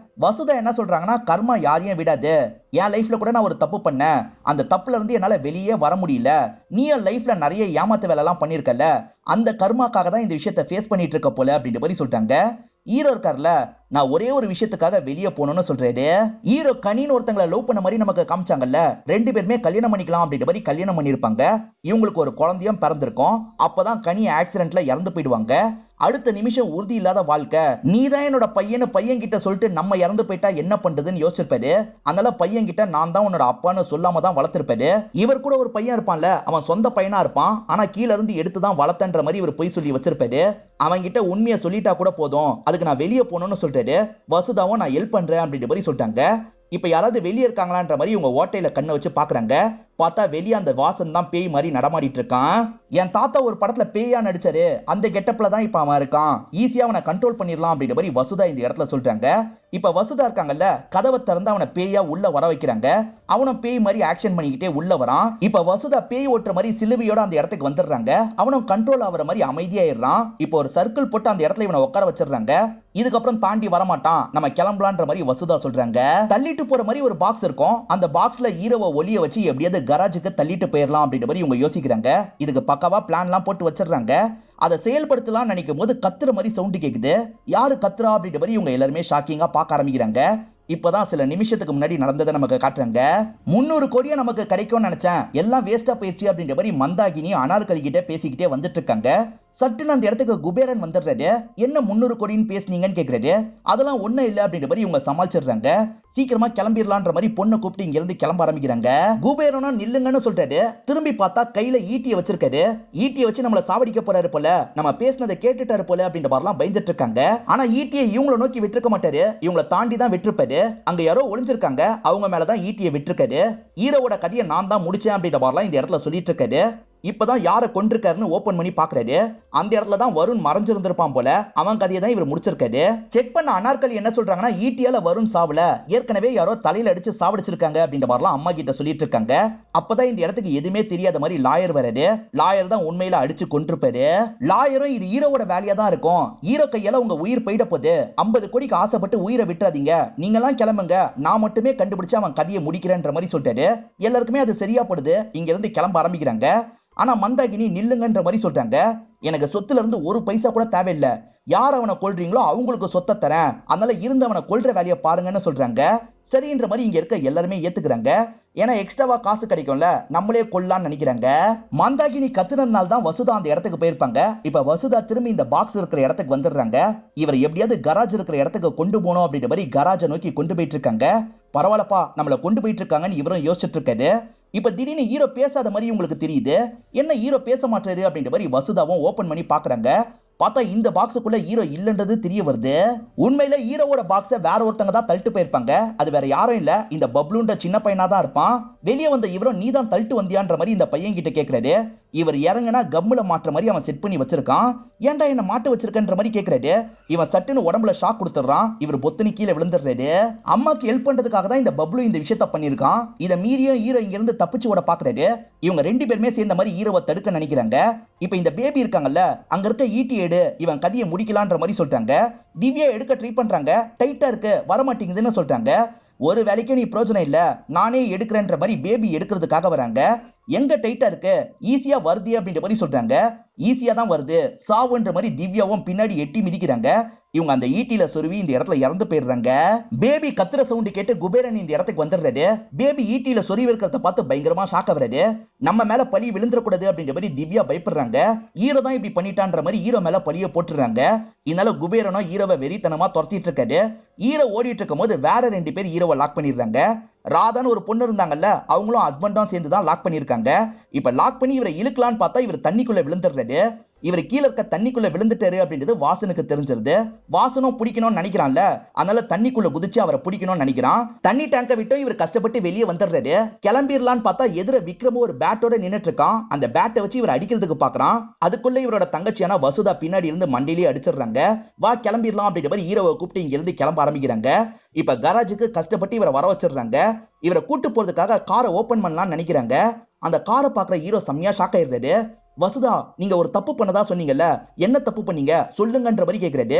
வசுதா என்ன சொல்றாங்கன்னா, கர்மா யாரையும் விடாது, என் லைஃப்ல கூட நான் ஒரு தப்பு பண்ணேன், அந்த தப்புல இருந்து என்னால வெளியே வர முடியல, நீ என் லைஃப்ல நிறைய ஏமாத்து வேலை எல்லாம் பண்ணிருக்கல, அந்த கர்மாக்காக தான் இந்த விஷயத்தை ஃபேஸ் பண்ணிட்டு இருக்க போல அப்படின்ற மாதிரி சொல்லிட்டாங்க. ஹீரோ இருக்கார்ல, நான் ஒரே ஒரு விஷயத்துக்காக வெளியே போகணும்னு சொல்றாரு. ஹீரோ கனின்னு ஒருத்தங்களை லவ் பண்ண மாதிரி நமக்கு காமிச்சாங்கல்ல, 2 பேருமே கல்யாணம் பண்ணிக்கலாம் அப்படின்ற மாதிரி கல்யாணம் பண்ணிருப்பாங்க. இவங்களுக்கு ஒரு குழந்தையும் பிறந்திருக்கும். அப்பதான் கனி ஆக்சிடென்ட்ல இறந்து போயிடுவாங்க. அடுத்த நிமிஷம் உறுதி இல்லாத வாழ்க்கை, நீதான் என்னோட பையன் கிட்ட சொல்லிட்டு நம்ம இறந்து போயிட்டா என்ன பண்றதுன்னு யோசிச்சிருப்பாரு. அதனால பையன் கிட்ட நான் தான் உன்னோட அப்பான்னு சொல்லாம தான் வளர்த்திருப்பாரு. இவர் கூட ஒரு பையன் இருப்பான்ல, அவன் சொந்த பையனா இருப்பான், ஆனா கீழ இருந்து எடுத்துதான் வளர்த்தன்ற மாதிரி இவர் போய் சொல்லி வச்சிருப்பாரு. அவன் கிட்ட உண்மையை சொல்லிட்டா கூட போதும், அதுக்கு நான் வெளியே போகணும்னு சொல்லிட்டாரு. வசுதாவும் நான் ஹெல்ப் பண்றேன் அப்படின்ற மாதிரி சொல்லிட்டாங்க. இப்ப யாராவது வெளியே இருக்காங்களான்ற மாதிரி இவங்க ஓட்டையில கண்ணை வச்சு பாக்குறாங்க. பார்த்தா வெளியே அந்த வாசன் தான் பேய் மாதிரி நடமாடிட்டு இருக்கான். என் தாத்தா ஒரு படத்துல பேயா நடிச்சாரு, அந்த கெட்டப்ல தான் இப்ப அவன் இருக்கான், ஈஸியா அவனை கண்ட்ரோல் பண்ணிடலாம் அப்படின்ற மாதிரி வசுதா இந்த இடத்துல சொல்றாங்க. இப்ப வசுதா இருக்காங்கல்ல, கதவை திறந்து அவனை பேயா உள்ள வர வைக்கிறாங்க. அவனும் பேய் மாதிரி ஆக்ஷன் பண்ணிக்கிட்டே உள்ள வரான். இப்ப வசுதா பேய் ஓட்டுற மாதிரி சிலுவையோட அந்த இடத்துக்கு வந்துடுறாங்க. அவனும் கண்ட்ரோல் ஆகிற மாதிரி அமைதியாயிடுறான். இப்போ ஒரு சர்க்கிள் போட்டு அந்த இடத்துல இவனை உட்கார வச்சிடுறாங்க. இதுக்கப்புறம் தாண்டி வரமாட்டான், நம்ம கிளம்பலான்ற மாதிரி வசுதா சொல்றாங்க. தள்ளிட்டு போற மாதிரி ஒரு பாக்ஸ் இருக்கும். அந்த பாக்ஸ்ல ஹீரோவை ஒளிய வச்சு எப்படியாவது கராஜுக்கு தள்ளிட்டு போயிடலாம் அப்படின்ற மாதிரி இவங்க யோசிக்கிறாங்க. இதுக்கு பக்காவா பிளான்லாம் போட்டு வச்சிடுறாங்க. அதை செயல்படுத்தலாம் நினைக்கும் போது கத்துற மாதிரி சவுண்ட் கேக்குது. யாரு கத்துறா அப்படின்ற மாதிரி இவங்க எல்லாருமே ஷாக்கிங்கா பார்க்க ஆரம்பிக்கிறாங்க. இப்பதான் சில நிமிஷத்துக்கு முன்னாடி நடந்ததை நமக்கு காட்டுறாங்க. 300 கோடியா நமக்கு கிடைக்கும்னு நினைச்சேன், எல்லாம் வேஸ்டா போயிடுச்சு அப்படின்ற மாதிரி மந்தாகினி அனார்கலி கிட்ட பேசிக்கிட்டே வந்துட்டு இருக்காங்க. சட்டுன்னு அந்த இடத்துக்கு குபேரன் வந்துடுறாரு. என்ன 300 கோடின்னு பேசுனீங்கன்னு கேக்குறாரு. அதெல்லாம் ஒண்ணும் இல்ல அப்படின்ற மாதிரி இவங்க சமாளிச்சிடுறாங்க. சீக்கிரமா கிளம்பிடலான்ற மாதிரி பொண்ணை கூப்பிட்டு இங்க இருந்து கிளம்ப ஆரம்பிக்கிறாங்க. குபேரனும் நில்லுங்கன்னு சொல்றாரு. திரும்பி பார்த்தா கையில ஈட்டியை வச்சிருக்காரு. ஈட்டியை வச்சு நம்மள சாவடிக்க போறாரு போல, நம்ம பேசினதை கேட்டுட்டாரு போல அப்படின்ற மாதிரிலாம் பயந்துட்டு இருக்காங்க. ஆனா ஈட்டியை இவங்களை நோக்கி விட்டுருக்க மாட்டாரு, இவங்களை தாண்டி தான் விட்டுருப்பாரு. அங்க யாரோ ஒளிஞ்சிருக்காங்க, அவங்க மேலதான் ஈட்டியை விட்டுருக்காரு. ஹீரோவோட கதையை நான் தான் முடிச்சேன் அப்படின்ற மாதிரிலாம் இந்த இடத்துல சொல்லிட்டு இருக்காரு. இப்பதான் யாரை கொண்டிருக்காருன்னு ஓபன் பண்ணி பாக்குறாரு. அந்த இடத்துல தான் வருண் மறைஞ்சிருந்திருப்பான் போல, அவன் கதையை தான் இவர் முடிச்சிருக்காரு. செக் பண்ண அனார்கலி என்ன சொல்றாங்கன்னா, ஈட்டியால வருண் சாவல, ஏற்கனவே யாரோ தலையில அடிச்சு சாவடிச்சிருக்காங்க அப்படின்ற மாதிரிலாம் அம்மா கிட்ட சொல்லிட்டு இருக்காங்க. அப்பதான் இந்த இடத்துக்கு எதுவுமே தெரியாத மாதிரி லாயர் வராரு. லாயர் தான் உண்மையில அடிச்சு கொண்டிருப்பாரு. லாயரும் இது ஹீரோவோட வேலையா தான் இருக்கும், ஹீரோ கையால உங்க உயிர் போயிட போகுது, 50 கோடிக்கு ஆசைப்பட்டு உயிரை விட்டுறாதீங்க, நீங்கெல்லாம் கிளம்புங்க, நான் மட்டுமே கண்டுபிடிச்சு அவன் கதையை முடிக்கிறேன்ற மாதிரி சொல்லிட்டாரு. எல்லாருக்குமே அது சரியா படுது. இங்க இருந்து கிளம்ப ஆரம்பிக்கிறாங்க. ஆனா மந்தாகினி நில்லுங்கன்ற மாதிரி சொல்றாங்க. எனக்கு சொத்துல இருந்து ஒரு பைசா கூட தேவையில்லை, யார் அவனை கொல்றீங்களோ அவங்களுக்கு சொத்தை தரேன், அதனால இருந்தவனை கொல்ற வேலையை பாருங்கன்னு சொல்றாங்க. சரின்ற மாதிரி இங்க இருக்க எல்லாருமே ஏத்துக்கிறாங்க. ஏன்னா எக்ஸ்ட்ராவா காசு கிடைக்கும்ல, நம்மளே கொல்லான்னு நினைக்கிறாங்க. மந்தாகினி கத்துனதுனால தான் வசுதா அந்த இடத்துக்கு போயிருப்பாங்க. இப்ப வசுதா திரும்பி இந்த பாக்ஸ் இருக்கிற இடத்துக்கு வந்துடுறாங்க. இவர் எப்படியாவது கராஜ் இருக்கிற இடத்துக்கு கொண்டு போகணும் அப்படின்ற மாதிரி கராஜை நோக்கி கொண்டு போயிட்டு இருக்காங்க. பரவாயில்லப்பா, நம்மளை கொண்டு போயிட்டு இருக்காங்கன்னு இவரும் யோசிச்சுட்டு இருக்காரு. இப்ப திடீர்னு ஹீரோ பேசாத மாதிரி உங்களுக்கு தெரியுது. என்ன ஹீரோ பேச மாட்டாரு அப்படின்ற மாதிரி வசுதாவும் ஓபன் பண்ணி பாக்குறாங்க. பார்த்தா இந்த பாக்ஸுக்குள்ள ஹீரோ இல்லன்றது தெரிய வருது. உண்மையில ஹீரோவோட பாக்ஸை வேற ஒருத்தங்க தான் தள்ளிட்டு போயிருப்பாங்க. அது வேற யாரும் இல்ல, இந்த பப்ளுன்ற சின்ன பையனா தான் இருப்பான். வெளியே வந்த இவரும் நீ தான் தள்ளிட்டு வந்தியான்ற மாதிரி இந்த பையன் கிட்ட கேட்கிறாரு. இவர் இறங்கினா கம்முல மாற்ற மாதிரி அவன் செட் பண்ணி வச்சிருக்கான். ஏன்டா என்ன மாட்டு வச்சிருக்கன்ற மாதிரி கேட்கிறாரு. இவன் சட்டுன்னு உடம்புல ஷாக் கொடுத்துறான். இவர் பொத்துனி கீழே விழுந்துடுறாரு. அம்மாக்கு ஹெல்ப் பண்றதுக்காக தான் இந்த பப்ளு இந்த விஷயத்த பண்ணிருக்கான். இதை மீறியும் ஹீரோ இங்க இருந்து தப்பிச்சு ஓட பாக்குறாரு. இவங்க 2 பேருமே சேர்ந்த மாதிரி ஹீரோவை தடுக்க நினைக்கிறாங்க. இப்ப இந்த பேபி இருக்காங்கல்ல, அங்க இருக்க ஈட்டி எடு, இவன் கதையை முடிக்கலான்ற மாதிரி சொல்றாங்க. திவ்யா எடுக்க ட்ரை பண்றாங்க, டைட்டா இருக்கு, வரமாட்டேங்குதுன்னு சொல்றாங்க. ஒரு வேலைக்கும் நீ பிரயோஜனம் இல்ல, நானே எடுக்கிறேன்ற மாதிரி பேபி எடுக்கிறதுக்காக வராங்க. எங்க டைட்டா இருக்கு, ஈஸியா வருது அப்படின்ற மாதிரி சொல்றாங்க. ஈஸியா தான் வருது, சாவுன்ற மாதிரி திவ்யாவும் பின்னாடி எட்டி மிதிக்கிறாங்க. இவங்க அந்த ஈட்டில சொருவி இந்த இடத்துல இறந்து போயிடுறாங்க. பேபி கத்துற சவுண்ட் கேட்டு குபேரன் இந்த இடத்துக்கு வந்துடுறாரு. பேபி ஈட்டில சொருவி இருக்கிறத பார்த்து பயங்கரமா ஷாக் ஆகுறாரு. நம்ம மேல பழி விழுந்துடக்கூடாது அப்படின்ற மாதிரி திவ்யா பயப்படுறாங்க. ஹீரோ தான் இப்படி பண்ணிட்டான்ற மாதிரி ஹீரோ மேல பழிய போட்டுறாங்க. இதனால குபேரனும் ஹீரோவை வெறித்தனமா துரத்திட்டு இருக்காரு. ஹீரோ ஓடிட்டு இருக்கும் போது வேற 2 பேர் ஹீரோவை லாக் பண்ணிடுறாங்க. ராதான்னு ஒரு பொண்ணு இருந்தாங்கல்ல, அவங்களும் ஹஸ்பண்டும் சேர்ந்து தான் லாக் பண்ணிருக்காங்க. இப்ப லாக் பண்ணி இவரை இழுக்கலான்னு பார்த்தா இவர் தண்ணிக்குள்ள விழுந்துடுறாரு. இவர் கீழே இருக்க தண்ணிக்குள்ள விழுந்துட்டாரு அப்படின்றது வாசனுக்கு தெரிஞ்சிருது. வாசனும் பிடிக்கணும்னு நினைக்கிறான்ல, அதனால தண்ணிக்குள்ள குதிச்சு அவரை பிடிக்கணும்னு நினைக்கிறான். தண்ணி டேங்க விட்டு இவர் கஷ்டப்பட்டு வெளியே வந்துடுறாரு. கிளம்பிடலான்னு பார்த்தா எதிர விக்ரமும் ஒரு பேட்டோட நின்னுட்டு இருக்கான். அந்த பேட்டை வச்சு இவர் அடிக்கிறதுக்கு பாக்குறான். அதுக்குள்ள இவரோட தங்கச்சியான வசுதா பின்னாடி இருந்து மண்டிலேயே அடிச்சிடுறாங்க. வா கிளம்பிடலாம் அப்படின்ற மாதிரி ஹீரோவை கூப்பிட்டு இங்க இருந்து கிளம்ப ஆரம்பிக்கிறாங்க. இப்ப கராஜுக்கு கஷ்டப்பட்டு இவரை வர வச்சிடுறாங்க. இவரை கூட்டு போறதுக்காக காரை ஓபன் பண்ணலாம்னு நினைக்கிறாங்க. அந்த காரை பாக்குற ஹீரோ செம்மையா ஷாக் ஆயிடுறாரு. வசுதா, நீங்க ஒரு தப்பு பண்ணதா சொன்னீங்கல்ல, என்ன தப்பு பண்ணீங்க சொல்லுங்கன்ற மாதிரி கேக்குறாரு.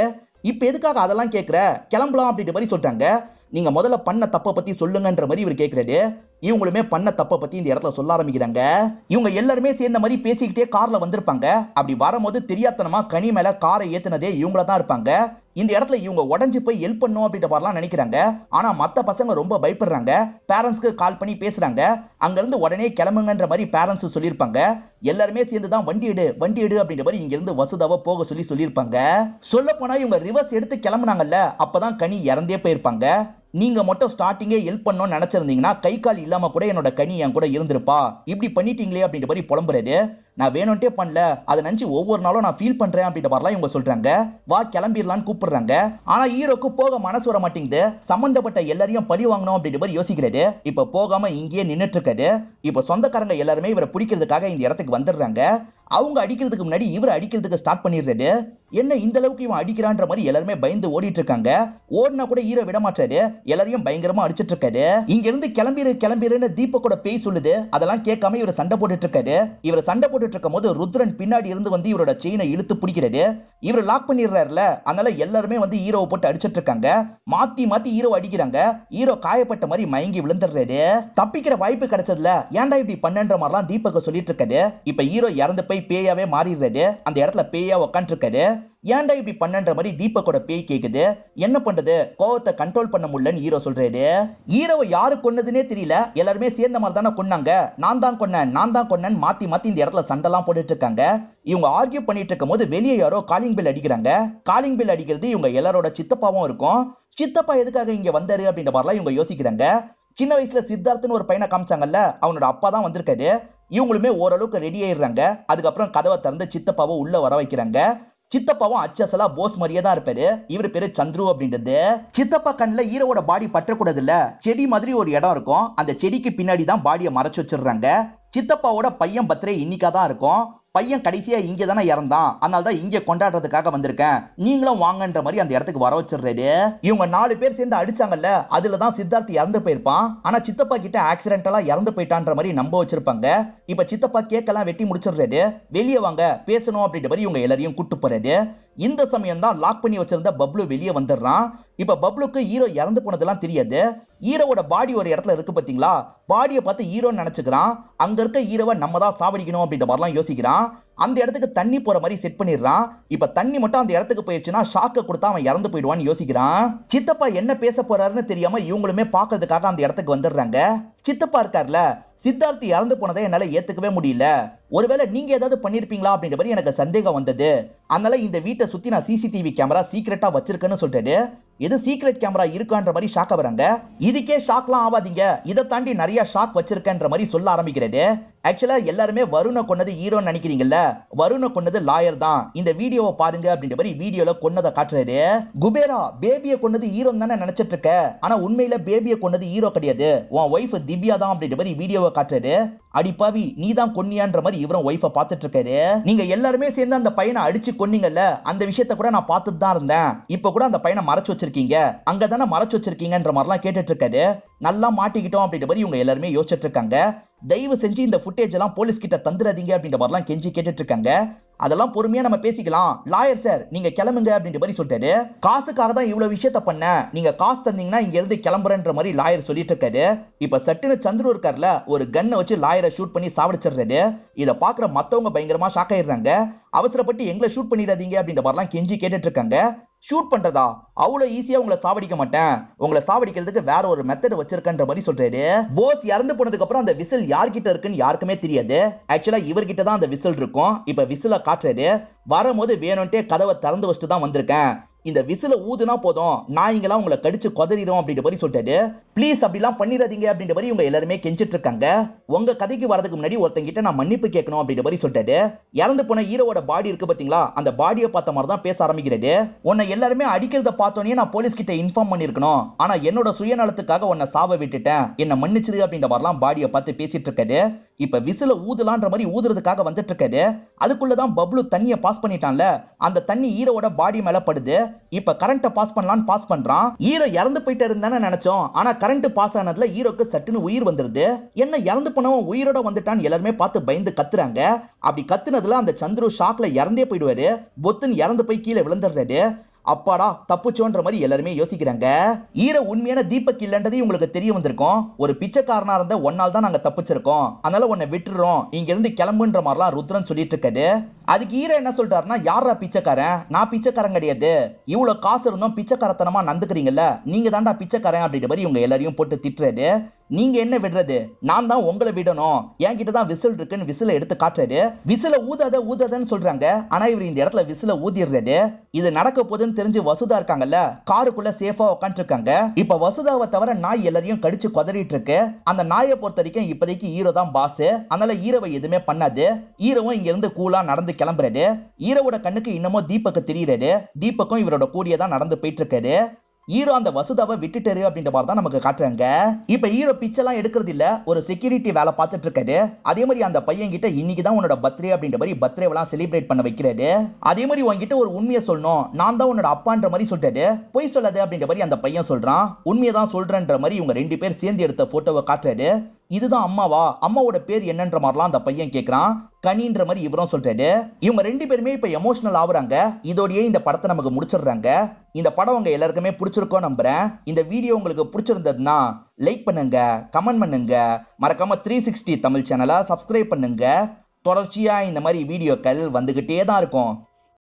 இப்ப எதுக்காக அதெல்லாம் கேக்குற, கிளம்பலாம் அப்படின்ற மாதிரி சொல்றாங்க. நீங்க முதல்ல பண்ண தப்பை பத்தி சொல்லுங்கன்ற மாதிரி இவர் கேக்குறாரு. இவங்களுமே பண்ண தப்பை பத்தி இந்த இடத்துல சொல்ல ஆரம்பிக்கிறாங்க. இவங்க எல்லாருமே சேர்ந்த மாதிரி பேசிக்கிட்டே கார்ல வந்திருப்பாங்க. அப்படி வரும்போது தெரியாதனமா கனி மேல காரை ஏத்துனதே இவங்கள தான் இருப்பாங்க. இந்த இடத்துல இவங்க உடஞ்சு போய் ஹெல்ப் பண்ணும் அப்படின்ற மாதிரிலாம் நினைக்கிறாங்க. ஆனா மத்த பசங்க ரொம்ப பயப்படுறாங்க. பேரண்ட்ஸ்க்கு கால் பண்ணி பேசுறாங்க. அங்க இருந்து உடனே கிளம்புங்கன்ற மாதிரி பேரண்ட்ஸ் சொல்லியிருப்பாங்க. எல்லாருமே சேர்ந்து தான் வண்டி எடு அப்படின்ற மாதிரி இங்க இருந்து வசுதாவை போக சொல்லியிருப்பாங்க. சொல்ல போனா இவங்க ரிவர்ஸ் எடுத்து கிளம்புனாங்கல்ல, அப்பதான் கனி இறந்தே போயிருப்பாங்க. நீங்க மட்டும் ஸ்டார்டிங்கே ஹெல்ப் பண்ணணும்னு நினைச்சிருந்தீங்கன்னா கை கால் இல்லாம கூட என்னோட கனி என் கூட இருந்திருப்பா, இப்படி பண்ணிட்டீங்களே அப்படின்ற மாதிரி புலம்புறாரு. நான் வேணும்ட்டே பண்ணல, அதை நினைச்சு ஒவ்வொரு நாளும் நான் ஃபீல் பண்றேன் அப்படின்ற மாதிரிலாம் இவங்க சொல்றாங்க. வா கிளம்பிடலான்னு கூப்பிடுறாங்க. ஆனா ஹீரோக்கு போக மனசு வர மாட்டேங்குது. சம்பந்தப்பட்ட எல்லாரையும் பழி வாங்கணும் அப்படின்ற மாதிரி யோசிக்கிறாரு. இப்ப போகாம இங்கேயே நின்னுட்டு இருக்காரு. இப்ப சொந்தக்காரங்க எல்லாருமே இவரை பிடிக்கிறதுக்காக இந்த இடத்துக்கு வந்துடுறாங்க. அவங்க அடிக்கிறதுக்கு முன்னாடி இவரை அடிக்கிறதுக்கு ஸ்டார்ட் பண்ணிடுறாரு. என்ன இந்த அளவுக்கு இவன் அடிக்கிறான்ற மாதிரி எல்லாருமே பயந்து ஓடிட்டு இருக்காங்க. ஓடினா கூட ஹீரோ விட மாட்டாரு. எல்லாரையும் பயங்கரமா அடிச்சிட்டு இருக்காரு. இங்க இருந்து கிளம்பிருன்னு தீபக்கோட பேய் சொல்லுது. அதெல்லாம் கேட்காம இவர் சண்டை போட்டுட்டு இருக்காரு. இவர் சண்டை போட்டுட்டு இருக்கும் போது ருத்ரன் பின்னாடி இருந்து வந்து இவரோட செயினை இழுத்து பிடிக்கிறாரு. இவர் லாக் பண்ணிடுறாருல, அதனால எல்லாருமே வந்து ஹீரோவை போட்டு அடிச்சிட்டு இருக்காங்க. மாத்தி மாத்தி ஹீரோ அடிக்கிறாங்க. ஹீரோ காயப்பட்ட மாதிரி மயங்கி விழுந்துடுறாரு. தப்பிக்கிற வாய்ப்பு கிடைச்சதுல ஏன்டா இப்படி பண்ணன்ற மாதிரிலாம் தீபக்க சொல்லிட்டு இருக்காரு. இப்ப ஹீரோ இறந்து போய் பேயாவே மாறிடுறாரு. அந்த இடத்துல பேயா உட்காந்து இருக்காரு. ஏன்டா இப்படி பண்ணன்ற மாதிரி தீபக்கோட பேய் கேக்குது. என்ன பண்றது, கோவத்தை கண்ட்ரோல் பண்ண முடியலன்னு ஹீரோ சொல்றாரு. ஹீரோவை யாரு கொன்னதுன்னே தெரியல, எல்லாருமே சேர்ந்த மாதிரி தானே கொன்னாங்க, நான் தான் கொன்னேன் மாத்தி மாத்தி இந்த இடத்துல சண்டைலாம் போட்டுட்டு இருக்காங்க. இவங்க ஆர்கியூ பண்ணிட்டு இருக்கும் போது வெளியே யாரோ காலிங் பெல் அடிக்கிறாங்க. காலிங் பெல் அடிக்கிறது இவங்க எல்லாரோட சித்தப்பாவும் இருக்கும். சித்தப்பா எதுக்காக இங்க வந்தாரு அப்படின்ற மாதிரிலாம் இவங்க யோசிக்கிறாங்க. சின்ன வயசுல சித்தார்த்னு ஒரு பையனை காமிச்சாங்கல்ல, அவனோட அப்பா தான் வந்திருக்காரு. இவங்களுமே ஓரளவுக்கு ரெடி ஆயிடுறாங்க. அதுக்கப்புறம் கதவை திறந்து சித்தப்பாவை உள்ள வர வைக்கிறாங்க. சித்தப்பாவும் அச்சசலா போஸ் மாதிரியே தான் இருப்பாரு. இவர் பேரு சந்துரு அப்படின்றது. சித்தப்பா கண்ணுல ஹீரோவோட பாடி பற்றக்கூடாது இல்ல, செடி மாதிரி ஒரு இடம் இருக்கும். அந்த செடிக்கு பின்னாடி தான் பாடியை மறைச்சு வச்சிடுறாங்க. சித்தப்பாவோட பையன் பர்த்டே இன்னைக்கா தான் இருக்கும். பையன் கடைசியா இங்க தானே இறந்தான், அதனால தான் இங்க கொண்டாடுறதுக்காக வந்திருக்கேன், நீங்களும் வாங்கன்ற மாதிரி அந்த இடத்துக்கு வர வச்சிடுறாரு. இவங்க 4 பேர் சேர்ந்து அடிச்சாங்கல்ல, அதுலதான் சித்தார்த் இறந்து போயிருப்பான். ஆனா சித்தப்பா கிட்ட ஆக்சிடென்டலா இறந்து போயிட்டான்ற மாதிரி நம்ப வச்சிருப்பாங்க. இப்ப சித்தப்பா கேக்கெல்லாம் வெட்டி முடிச்சிடுறாரு. வெளியே வாங்க பேசணும் அப்படின்ற மாதிரி இவங்க எல்லாரையும் கூட்டு போறாரு. இந்த சமயம் தான் லாக் பண்ணி வச்சிருந்த பப்ளு வெளியே வந்துடுறான். இப்ப பப்ளுக்கு ஹீரோ இறந்து போனதெல்லாம் தெரியாது. ஹீரோவோட பாடி ஒரு இடத்துல இருக்கு பாத்தீங்களா, பாடியை பார்த்து ஹீரோன்னு நினைச்சுக்கிறான். அங்க இருக்க ஹீரோவை நம்ம தான் சாவடிக்கணும் அப்படின்ற மாதிரிலாம் யோசிக்கிறான். அந்த இடத்துக்கு தண்ணி போற மாதிரி செட் பண்ணிடுறான். இப்ப தண்ணி மட்டும் அந்த இடத்துக்கு போயிடுச்சுன்னா ஷாக்க கொடுத்தா அவன் இறந்து போயிடுவான்னு யோசிக்கிறான். சித்தப்பா என்ன பேச போறாருன்னு தெரியாம இவங்களுமே பாக்குறதுக்காக அந்த இடத்துக்கு வந்துடுறாங்க. சித்தப்பா இருக்கார்ல, சித்தார்த் இறந்து போனதை என்னால ஏத்துக்கவே முடியல, ஒருவேளை நீங்க ஏதாவது பண்ணிருப்பீங்களா அப்படின்ற மாதிரி எனக்கு சந்தேகம் வந்தது, அதனால இந்த வீட்டை சுத்தி நான் சிசிடிவி கேமரா சீக்கிரட்டா வச்சிருக்கேன்னு சொல்லிட்டு எது சீக்ரெட் கேமரா இருக்கான்ற மாதிரி ஷாக்க வராங்க. இதுக்கே ஷாக்லாம் ஆவாதீங்க, இதை தாண்டி நிறைய ஷாக் வச்சிருக்கேன்ற மாதிரி சொல்ல ஆரம்பிக்கிறது. ஆக்சுவலா எல்லாருமே வருணை கொன்னது ஹீரோன்னு நினைக்கிறீங்கல்ல, வருணை கொன்னது லாயர் தான். இந்த வீடியோவை பாருங்க அப்படின்ற மாதிரி வீடியோல கொன்னதை காட்டுறாரு. குபேரா பேபியை கொன்னது ஹீரோ தானே நினைச்சிட்டு இருக்க, ஆனா உண்மையில பேபியை கொன்னது ஹீரோ கிடையாது, உன் ஒய்ஃப் திவ்யா தான் அப்படின்ற மாதிரி வீடியோவை காட்டுறாரு. அடிப்பாவி நீ தான் கொன்னியான்ற மாதிரி இவரும் ஒய்ஃபை பார்த்துட்டு இருக்காரு. நீங்க எல்லாருமே சேர்ந்து அந்த பையனை அடிச்சு கொன்னீங்கல்ல, அந்த விஷயத்த கூட நான் பார்த்துட்டு தான் இருந்தேன், இப்ப கூட அந்த பையனை மறைச்சு வச்சிருக்கீங்க, அங்கதானே மறைச்சு வச்சிருக்கீங்கன்ற மாதிரிலாம் கேட்டுட்டு இருக்காரு. நல்லா மாட்டிக்கிட்டோம் அப்படின்ற மாதிரி இவங்க எல்லாருமே யோசிச்சுட்டு இருக்காங்க. தயவு செஞ்சு இந்த ஃபுட்டேஜ் எல்லாம் போலீஸ் கிட்ட தந்துடாதீங்க அப்படின்ற மாதிரிலாம் கெஞ்சி கேட்டுட்டு இருக்காங்க. அதெல்லாம் பொறுமையா நம்ம பேசிக்கலாம், லாயர் சார் நீங்க கிளம்புங்க அப்படின்ற மாதிரி சொல்லிட்டாரு. காசுக்காக தான் இவ்வளவு விஷயத்த பண்ண, நீங்க காசு தந்தீங்கன்னா இங்க இருந்து கிளம்புறன்ற மாதிரி லாயர் சொல்லிட்டு இருக்காரு. இப்ப சட்டுன்னு சந்துரு இருக்கார்ல, ஒரு கன்னை வச்சு லாயரை ஷூட் பண்ணி சாவடிச்சிடுறாரு. இதை பாக்குற மத்தவங்க பயங்கரமா ஷாக் ஆயிடுறாங்க. அவசரப்பட்டு எங்களை ஷூட் பண்ணிடாதீங்க அப்படின்ற மாதிரிலாம் கெஞ்சி கேட்டுட்டு இருக்காங்க. ஷூட் பண்றதா, அவ்வளவு ஈஸியா உங்களை சாவடிக்க மாட்டேன், உங்களை சாவடிக்கிறதுக்கு வேற ஒரு மெத்தட் வச்சிருக்கன்ற மாதிரி சொல்றாரு. போஸ் இறந்து போனதுக்கு அப்புறம் அந்த விசில் யார்கிட்ட இருக்குன்னு யாருக்குமே தெரியாது. ஆக்சுவலா இவர்கிட்ட தான் அந்த விசில் இருக்கும். இப்ப விசில காட்டுறாரு. வரும்போது வேணும்ட்டே கதவை திறந்து வச்சுட்டு தான் வந்திருக்கேன், இந்த விசில ஊதுனா போதும் நான் இங்கெல்லாம் உங்களை கடிச்சு கொதறிடும் அப்படின்ற மாதிரி சொல்லிட்டாரு. ப்ளீஸ் அப்படிலாம் பண்ணிடாதீங்க அப்படின்ற மாதிரி இவங்க எல்லாருமே கெஞ்சிட்டு இருக்காங்க. உங்க கதைக்கு வரதுக்கு முன்னாடி ஒருத்தங்கிட்ட நான் மன்னிப்பு கேட்கணும் அப்படின்ற மாதிரி சொல்லிட்டாரு. இறந்து போன ஹீரோவோட பாடி இருக்கு பாத்தீங்களா, அந்த பாடியை பார்த்த மாதிரி தான் பேச ஆரம்பிக்கிறது. உன்னை எல்லாருமே அடிக்கிறத பார்த்தோன்னே நான் போலீஸ் கிட்ட இன்ஃபார்ம் பண்ணிருக்கணும், ஆனா என்னோட சுயநலத்துக்காக உன்னை சாவ விட்டுட்டேன், என்ன மன்னிச்சிரு அப்படின்ற மாதிரிலாம் பாடியை பார்த்து பேசிட்டு இருக்காரு. இப்ப விசில ஊதலான்ற மாதிரி ஊதுறதுக்காக வந்துட்டு இருக்காரு. அதுக்குள்ளதான் பப்ளு தண்ணியை பாஸ் பண்ணிட்டான்ல, அந்த தண்ணி ஹீரோவோட பாடி மேல படுது. இப்ப கரண்ட பாஸ் பண்ணலான்னு பாஸ் பண்றான். ஹீரோ இறந்து போயிட்டு இருந்தானே நினைச்சோம், ஆனா கரண்ட் பாஸ் ஆனதுல ஹீரோக்கு சட்டுன்னு உயிர் வந்துருது. என்ன இறந்து போனவன் உயிரோட வந்துட்டான் எல்லாருமே பார்த்து பயந்து கத்துறாங்க. அப்படி கத்துனதுல அந்த சந்துரு ஷாக்ல இறந்தே போயிடுவாரு. பொத்துன்னு இறந்து போய் கீழே விழுந்துடுறாரு. அப்பாடா தப்புச்சோன்ற மாதிரி எல்லாருமே யோசிக்கிறாங்க. ஹீரோ உண்மையான தீபக் இல்லன்றது உங்களுக்கு தெரிய வந்திருக்கும். ஒரு பிச்சைக்காரனா இருந்த ஒன்னால் தான் நாங்க தப்பிச்சிருக்கோம், அதனால உன்னை விட்டுறோம், இங்க இருந்து கிளம்புன்ற மாதிரிலாம் ருத்ரன் சொல்லிட்டு இருக்காரு. அதுக்கு ஹீரோ என்ன சொல்றாருன்னா, யாரா பிச்சைக்காரன், நான் பிச்சைக்காரன் கிடையாது, இவ்வளவு காசு இருந்தும் பிச்சைக்காரத்தனமா நந்துக்கிறீங்கல்ல, நீங்க தாண்டா பிச்சைக்காரன் அப்படின்ற மாதிரி இவங்க எல்லாரையும் போட்டு திட்டுறாரு. நீங்க என்ன விடுறது, நான் தான் உங்களை விடணும், என்கிட்ட தான் விசில் இருக்குன்னு விசில எடுத்து காட்டுறாரு. விசில ஊதாதன்னு சொல்றாங்க, ஆனா இவர் இந்த இடத்துல விசில ஊதிடுறாரு. இது நடக்க போதுன்னு தெரிஞ்சு வசுதா இருக்காங்கல்ல, காருக்குள்ள சேஃபா உட்காந்து இருக்காங்க. இப்ப வசுதாவை தவிர நாய் எல்லாரையும் கடிச்சு கொதறிட்டு இருக்கு. அந்த நாயை பொறுத்த வரைக்கும் இப்போதைக்கு ஹீரோ தான் பாஸ், அதனால ஹீரோவை எதுவுமே பண்ணாது. ஹீரோவும் இங்க இருந்து கூலா நடந்து கிளம்புறாரு. ஹீரோவோட கண்ணுக்கு இன்னமும் தீபக்கு தெரியுறாரு. தீபக்கும் இவரோட கூடியதான் நடந்து போயிட்டு இருக்காரு. ஹீரோ அந்த வசுதாவை விட்டுட்டாரு அப்படின்ற மாதிரி தான் நமக்கு காட்டுறாங்க. இப்ப ஹீரோ பிச்செல்லாம் எடுக்கிறது இல்ல, ஒரு செக்யூரிட்டி வேலை பார்த்துட்டு இருக்காரு. அதே மாதிரி அந்த பையன் கிட்ட இன்னைக்கு தான் உன்னோட பர்த்டே அப்படின்ற மாதிரி பர்த்டேவெல்லாம் செலிப்ரேட் பண்ண வைக்கிறாரு. அதே மாதிரி உங்ககிட்ட ஒரு உண்மையை சொல்லணும், நான் தான் உன்னோட அப்பான்ற மாதிரி சொல்லிட்டாரு. பொய் சொல்லாது அப்படின்ற மாதிரி அந்த பையன் சொல்றான். உண்மையை தான் சொல்றேன்ற மாதிரி இவங்க 2 பேர் சேர்ந்து எடுத்த போட்டோவை காட்டுறாரு. இதுதான் அம்மாவா, அம்மாவோட பேர் என்னன்ற மாதிரிலாம் அந்த பையன் கேட்கறான். கனின்ற மாதிரி இவரும் சொல்றாரு. இவங்க 2 பேருமே இப்ப எமோஷனல் ஆகுறாங்க. இதோடயே இந்த படத்தை நமக்கு முடிச்சிடுறாங்க. இந்த படம் உங்க எல்லாருக்குமே பிடிச்சிருக்கோம் நம்புறேன். இந்த வீடியோ உங்களுக்கு பிடிச்சிருந்ததுன்னா லைக் பண்ணுங்க, கமெண்ட் பண்ணுங்க, மறக்காம 360 தமிழ் சேனலை சப்ஸ்கிரைப் பண்ணுங்க. தொடர்ச்சியா இந்த மாதிரி வீடியோக்கள் வந்துகிட்டே தான் இருக்கும்.